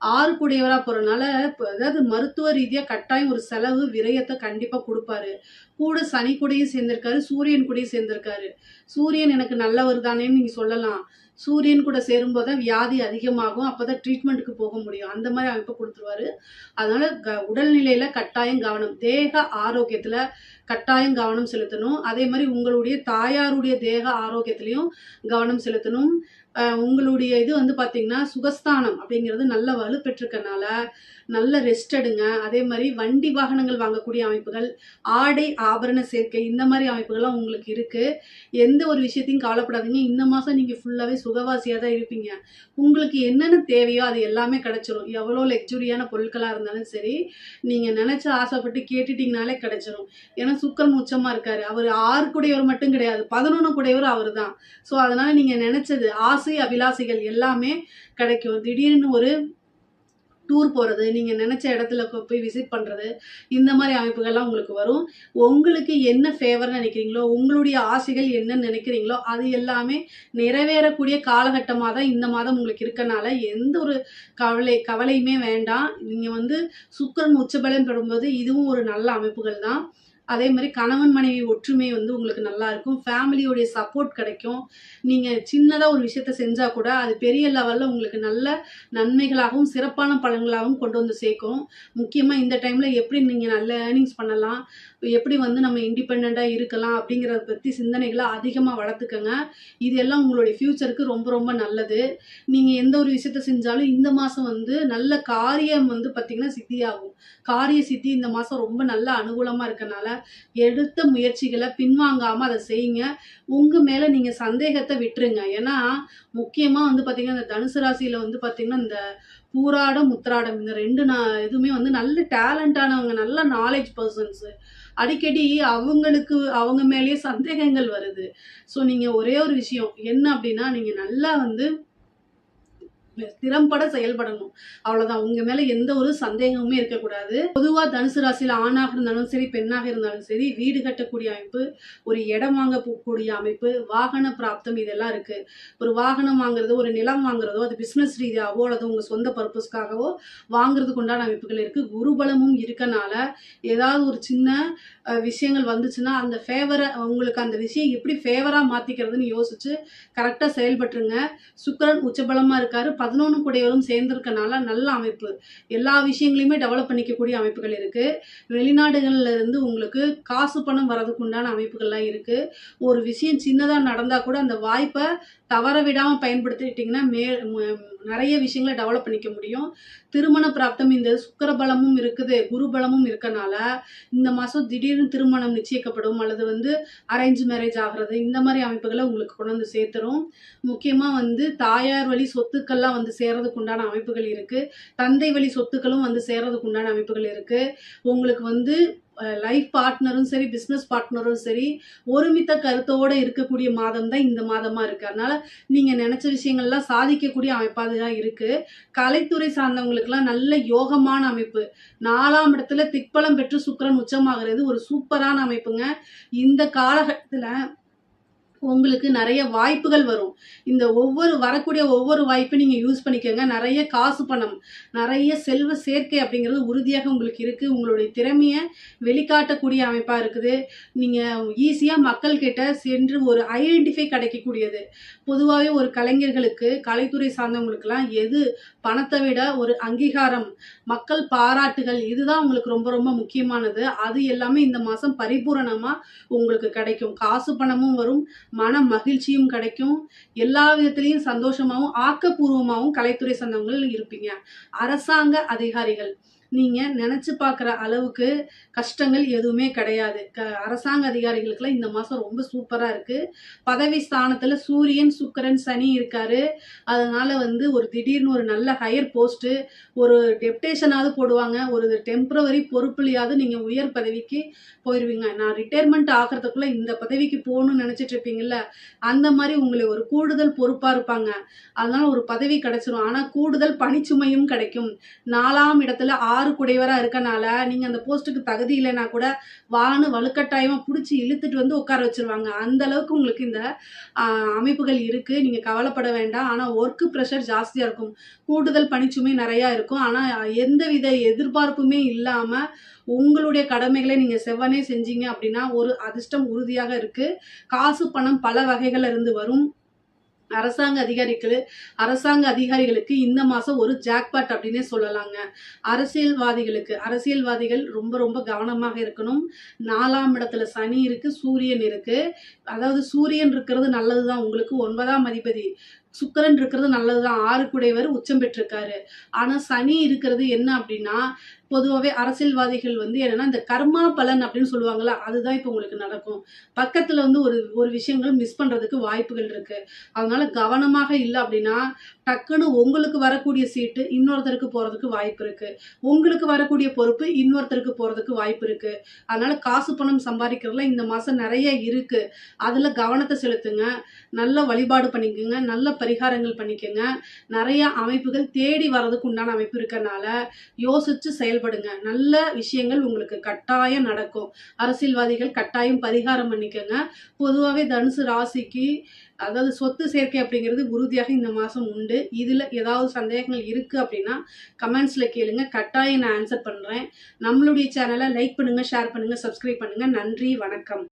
6 கூடையவரா போறனால அதாவது மருத்துவ ரீதியா கட்டாயம் ஒரு செலவு விரயத்தை கண்டிப்பா கொடுப்பாரு. கூட சனி கூடயும் சேர்ந்திருக்காரு, சூரியன் கூடயும் சேர்ந்திருக்காரு. சூரியன் எனக்கு நல்லவர் தானேன்னு நீங்க சொல்லலாம். சூரியன் கூட சேரும்போது தான் வியாதி அதிகமாகும். அப்பதான் ட்ரீட்மெண்ட்டுக்கு போக முடியும். அந்த மாதிரி அமைப்பை கொடுத்துருவாரு. அதனால உடல்நிலையில கட்டாயம் கவனம். தேக ஆரோக்கியத்துல கட்டாயம் கவனம் செலுத்தணும். அதே மாதிரி உங்களுடைய தாயாருடைய தேக ஆரோக்கியத்திலையும் கவனம் செலுத்தணும். உங்களுடைய இது வந்து பார்த்தீங்கன்னா சுகஸ்தானம் அப்படிங்கிறது நல்ல வலுப்பெற்றிருக்கனால நல்ல ரெஸ்ட் எடுங்க. அதே மாதிரி வண்டி வாகனங்கள் வாங்கக்கூடிய அமைப்புகள், ஆடை ஆபரண சேர்க்கை இந்த மாதிரி அமைப்புகள்லாம் உங்களுக்கு இருக்கு. எந்த ஒரு விஷயத்தையும் கவலைப்படாதீங்க. இந்த மாதம் நீங்கள் ஃபுல்லாகவே சுகவாசியாக தான் இருப்பீங்க. உங்களுக்கு என்னென்ன தேவையோ அது எல்லாமே கிடைச்சிரும். எவ்வளோ லக்ஸுரியான பொருட்களாக இருந்தாலும் சரி, நீங்கள் நினச்ச ஆசைப்பட்டு கேட்டுட்டிங்கனாலே கிடைச்சிரும். ஏன்னா சுக்கிரன் உச்சமாக இருக்காரு. அவர் 6 கூடையவர் மட்டும் கிடையாது, 11 கூடையவர் அவர் தான். ஸோ அதனால் நீங்கள் நினச்சது ஆசை அபிலாசைகள் எல்லாமே கிடைக்கும். திடீர்னு ஒரு டூர் போகிறது, நீங்கள் நினச்ச இடத்துல போய் விசிட் பண்ணுறது, இந்த மாதிரி அமைப்புகள்லாம் உங்களுக்கு வரும். உங்களுக்கு என்ன ஃபேவர்னு நினைக்கிறீங்களோ, உங்களுடைய ஆசைகள் என்னன்னு நினைக்கிறீங்களோ அது எல்லாமே நிறைவேறக்கூடிய காலகட்டமாக தான் இந்த மாதம் உங்களுக்கு இருக்கனால எந்த ஒரு கவலையுமே வேண்டாம். நீங்கள் வந்து சுக்கிரன் உச்சபலம் பெறும்போது இதுவும் ஒரு நல்ல அமைப்புகள் தான். அதே மாதிரி கணவன் மனைவி ஒற்றுமை வந்து உங்களுக்கு நல்லா இருக்கும். ஃபேமிலியோடைய சப்போர்ட் கிடைக்கும். நீங்கள் சின்னதாக ஒரு விஷயத்த செஞ்சால் கூட அது பெரிய லெவலில் உங்களுக்கு நல்ல நன்மைகளாகவும் சிறப்பான பலன்களாகவும் கொண்டு வந்து சேர்க்கும். முக்கியமாக இந்த டைமில் எப்படி நீங்கள் நல்ல ஏர்னிங்ஸ் பண்ணலாம், எப்படி வந்து நம்ம இண்டிபெண்ட்டாக இருக்கலாம் அப்படிங்கிறத பற்றி சிந்தனைகளை அதிகமாக வளர்த்துக்கங்க. இது எல்லாம் உங்களுடைய ஃப்யூச்சருக்கு ரொம்ப ரொம்ப நல்லது. நீங்கள் எந்த ஒரு விஷயத்த செஞ்சாலும் இந்த மாதம் வந்து நல்ல காரியம் வந்து பார்த்திங்கன்னா சித்தியாகும். காரிய சித்தி இந்த மாதம் ரொம்ப நல்ல அனுகூலமாக இருக்கனால எடுத்த முயற்சிகளை பின்வாங்காமல் அதை செய்யுங்க. உங்கள் மேலே நீங்கள் சந்தேகத்தை விட்டுருங்க. ஏன்னா முக்கியமாக வந்து பார்த்திங்கன்னா இந்த தனுசு ராசியில் வந்து பார்த்திங்கன்னா இந்த பூராடம் உத்திராடம் இந்த 2 இதுவுமே வந்து நல்ல டேலண்டானவங்க, நல்ல நாலேஜ் பர்சன்ஸு. அடிக்கடி அவங்க மேலேயே சந்தேகங்கள் வருது. ஸோ நீங்கள் ஒரே ஒரு விஷயம் என்ன அப்படின்னா, நீங்கள் நல்லா வந்து திறம்பட செயல்படணும். அவ்வளவுதான். உங்க மேல எந்த ஒரு சந்தேகமுமே இருக்கக்கூடாது. பொதுவா தனுசு ராசியில ஆணாக இருந்தாலும் சரி, பெண்ணாக இருந்தாலும் சரி, வீடு கட்டக்கூடிய அமைப்பு, ஒரு இடம் வாங்கக்கூடிய அமைப்பு, வாகன பிராப்தம் இதெல்லாம் இருக்கு. ஒரு வாகனம் வாங்குறதோ, ஒரு நிலம் வாங்குறதோ, அது பிசினஸ் ரீதியாவோ அல்லது உங்க சொந்த பர்பஸ்க்காகவோ வாங்குறதுக்கு உண்டான அமைப்புகள் இருக்கு. குருபலமும் இருக்கனால ஏதாவது ஒரு சின்ன விஷயங்கள் வந்துச்சுன்னா அந்த ஃபேவரை உங்களுக்கு அந்த விஷயம் எப்படி ஃபேவரா மாத்திக்கிறதுன்னு யோசிச்சு கரெக்டா செயல்பட்டுருங்க. சுக்கிரன் உச்சபலமா இருக்காரு. 11 கூடையவரும் சேர்ந்திருக்கனால நல்ல அமைப்பு. எல்லா விஷயங்களையுமே டெவலப் பண்ணிக்கக்கூடிய அமைப்புகள் இருக்கு. வெளிநாடுகள்ல இருந்து உங்களுக்கு காசு பணம் வரதுக்கு உண்டான அமைப்புகள்லாம் இருக்கு. ஒரு விஷயம் சின்னதா நடந்தா கூட அந்த வாய்ப்பை தவற விடாம பயன்படுத்திட்டீங்கன்னா நிறைய விஷயங்களை டெவலப் பண்ணிக்க முடியும். திருமண பிராப்தம் இந்த சுக்கிர பலமும் இருக்குது, குரு பலமும் இருக்கனால இந்த மாசம் திடீர்னு திருமணம் நிச்சயிக்கப்படும் அல்லது வந்து அரேஞ்ச் மேரேஜ் ஆகிறது, இந்த மாதிரி அமைப்புகளை உங்களுக்கு கொண்டு வந்து சேர்த்துரும். முக்கியமா வந்து தாயார் வழி சொத்துக்கள்லாம் வந்து சேர்றதுக்கு உண்டான அமைப்புகள் இருக்கு. தந்தை வழி சொத்துக்களும் வந்து சேர்றதுக்கு உண்டான அமைப்புகள் இருக்கு. உங்களுக்கு வந்து லைஃப் பார்ட்னரும் சரி, பிஸ்னஸ் பார்ட்னரும் சரி, ஒருமித்த கருத்தோட இருக்கக்கூடிய மாதம் தான் இந்த மாதமா இருக்கு. அதனால நீங்க நினைச்ச விஷயங்கள்லாம் சாதிக்கக்கூடிய அமைப்பாக தான் இருக்கு. கலைத்துறை சார்ந்தவங்களுக்குலாம் நல்ல யோகமான அமைப்பு. 4ஆம் இடத்துல திக்பலம் பெற்று சுக்கிரன் உச்சமாகிறது ஒரு சூப்பரான அமைப்புங்க. இந்த காலகட்டத்துல உங்களுக்கு நிறைய வாய்ப்புகள் வரும். இந்த வரக்கூடிய ஒவ்வொரு வாய்ப்பையும் நீங்க யூஸ் பண்ணிக்கோங்க. நிறைய காசு பணம், நிறைய செல்வ சேர்க்கை அப்படிங்கிறது உறுதியாக உங்களுக்கு இருக்கு. உங்களுடைய திறமைய வெளிக்காட்டக்கூடிய அமைப்பா இருக்குது. நீங்க ஈஸியா மக்கள் கிட்ட சென்று ஒரு ஐடென்டிஃபை கிடைக்கக்கூடியது. பொதுவாகவே ஒரு கலைஞர்களுக்கு, கலைத்துறை சார்ந்தவங்களுக்குலாம் எது பணத்தை விட ஒரு அங்கீகாரம், மக்கள் பாராட்டுகள், இதுதான் உங்களுக்கு ரொம்ப ரொம்ப முக்கியமானது. அது எல்லாமே இந்த மாசம் பரிபூரணமா உங்களுக்கு கிடைக்கும். காசு பணமும் வரும், மன மகிழ்ச்சியும் கிடைக்கும். எல்லா விதத்திலையும் சந்தோஷமாவும் ஆக்கப்பூர்வமாகவும் கலைத்துறை சார்ந்தவங்க இருப்பீங்க. அரசாங்க அதிகாரிகள் நீங்க நினைச்சு பார்க்குற அளவுக்கு கஷ்டங்கள் எதுவுமே கிடையாது. அரசாங்க அதிகாரிகளுக்கெல்லாம் இந்த மாசம் ரொம்ப சூப்பரா இருக்கு. பதவி ஸ்தானத்துல சூரியன், சுக்கிரன், சனி இருக்காரு. அதனால வந்து ஒரு திடீர்னு ஒரு நல்ல ஹையர் போஸ்ட், ஒரு டெப்டேஷனாவது போடுவாங்க. ஒரு டெம்பரவரி பொறுப்புலையாவது நீங்க உயர் பதவிக்கு போயிருவீங்க. நான் ரிட்டையர்மெண்ட் ஆகிறதுக்குள்ள இந்த பதவிக்கு போகணும்னு நினைச்சிட்டு இருப்பீங்கல்ல, அந்த மாதிரி உங்களை ஒரு கூடுதல் பொறுப்பா இருப்பாங்க. அதனால ஒரு பதவி கிடைச்சிரும். ஆனா கூடுதல் பணிச்சுமையும் கிடைக்கும். 4ஆம் இடத்துல 6 குடையவரா இருக்கனால நீங்க அந்த போஸ்ட்டுக்கு தகுதி இல்லைன்னா கூட வலுக்கட்டாயமா பிடிச்சி இழுத்துட்டு வந்து உட்கார வச்சிருவாங்க. அந்த அளவுக்கு உங்களுக்கு இந்த அமைப்புகள் இருக்கு. நீங்க கவலைப்பட வேண்டாம். ஆனா ஒர்க் ப்ரெஷர் ஜாஸ்தியா இருக்கும். கூடுதல் பணிச்சுமை நிறைய இருக்கும். ஆனா எந்தவித எதிர்பார்ப்புமே இல்லாம உங்களுடைய கடமைகளை நீங்க செவ்வனே செஞ்சீங்க அப்படின்னா ஒரு அதிர்ஷ்டம் உறுதியாக இருக்கு. காசு பணம் பல வகைகள்ல இருந்து வரும். அரசாங்க அதிகாரிகளுக்கு இந்த மாசம் ஒரு ஜாக்பாட் அப்படின்னே சொல்லலாங்க. அரசியல்வாதிகள் ரொம்ப ரொம்ப கவனமாக இருக்கணும். 4ஆம் இடத்துல சனி இருக்கு, சூரியன் இருக்கு. அதாவது சூரியன் இருக்கிறது நல்லதுதான், உங்களுக்கு 9ஆம் அதிபதி. சுக்கிரன் இருக்கிறது நல்லதுதான், 6 குடையவர் உச்சம் பெற்றிருக்காரு. ஆனா சனி இருக்கிறது என்ன அப்படின்னா, பொதுவாகவே அரசியல்வாதிகள் வந்து என்னன்னா இந்த கர்மா பலன் அப்படின்னு சொல்லுவாங்கல்ல, அதுதான் இப்போ உங்களுக்கு நடக்கும். பக்கத்துல வந்து ஒரு விஷயங்கள் மிஸ் பண்றதுக்கு வாய்ப்புகள் இருக்கு. அதனால கவனமாக இல்லை அப்படின்னா டக்குன்னு உங்களுக்கு வரக்கூடிய சீட்டு இன்னொருத்தருக்கு போறதுக்கு வாய்ப்பு இருக்கு. உங்களுக்கு வரக்கூடிய பொறுப்பு இன்னொருத்தருக்கு போறதுக்கு வாய்ப்பு இருக்கு. அதனால காசு பணம் சம்பாதிக்கிறதுல இந்த மாசம் நிறைய இருக்கு. அதுல கவனத்தை செலுத்துங்க. நல்ல வழிபாடு பண்ணிக்கோங்க, நல்ல பரிகாரங்கள் பண்ணிக்கோங்க. நிறைய அமைப்புகள் தேடி வர்றதுக்கு உண்டான அமைப்பு இருக்கனால யோசிச்சு செயல்படுங்க. நல்ல விஷயங்கள் உங்களுக்கு கட்டாயம் நடக்கும். அரசியல்வாதிகள் கட்டாயம் பரிகாரம் பண்ணிக்கோங்க. பொதுவாகவே தனுசு ராசிக்கு அதாவது சொத்து சேர்க்கை அப்படிங்கிறது உறுதியாக இந்த மாசம் உண்டு. இதுல ஏதாவது சந்தேகங்கள் இருக்கு அப்படின்னா கமெண்ட்ஸ்ல கேளுங்க, கட்டாயம் நான் ஆன்சர் பண்றேன். நம்மளுடைய சேனலை லைக் பண்ணுங்க, ஷேர் பண்ணுங்க, சப்ஸ்கிரைப் பண்ணுங்க. நன்றி, வணக்கம்.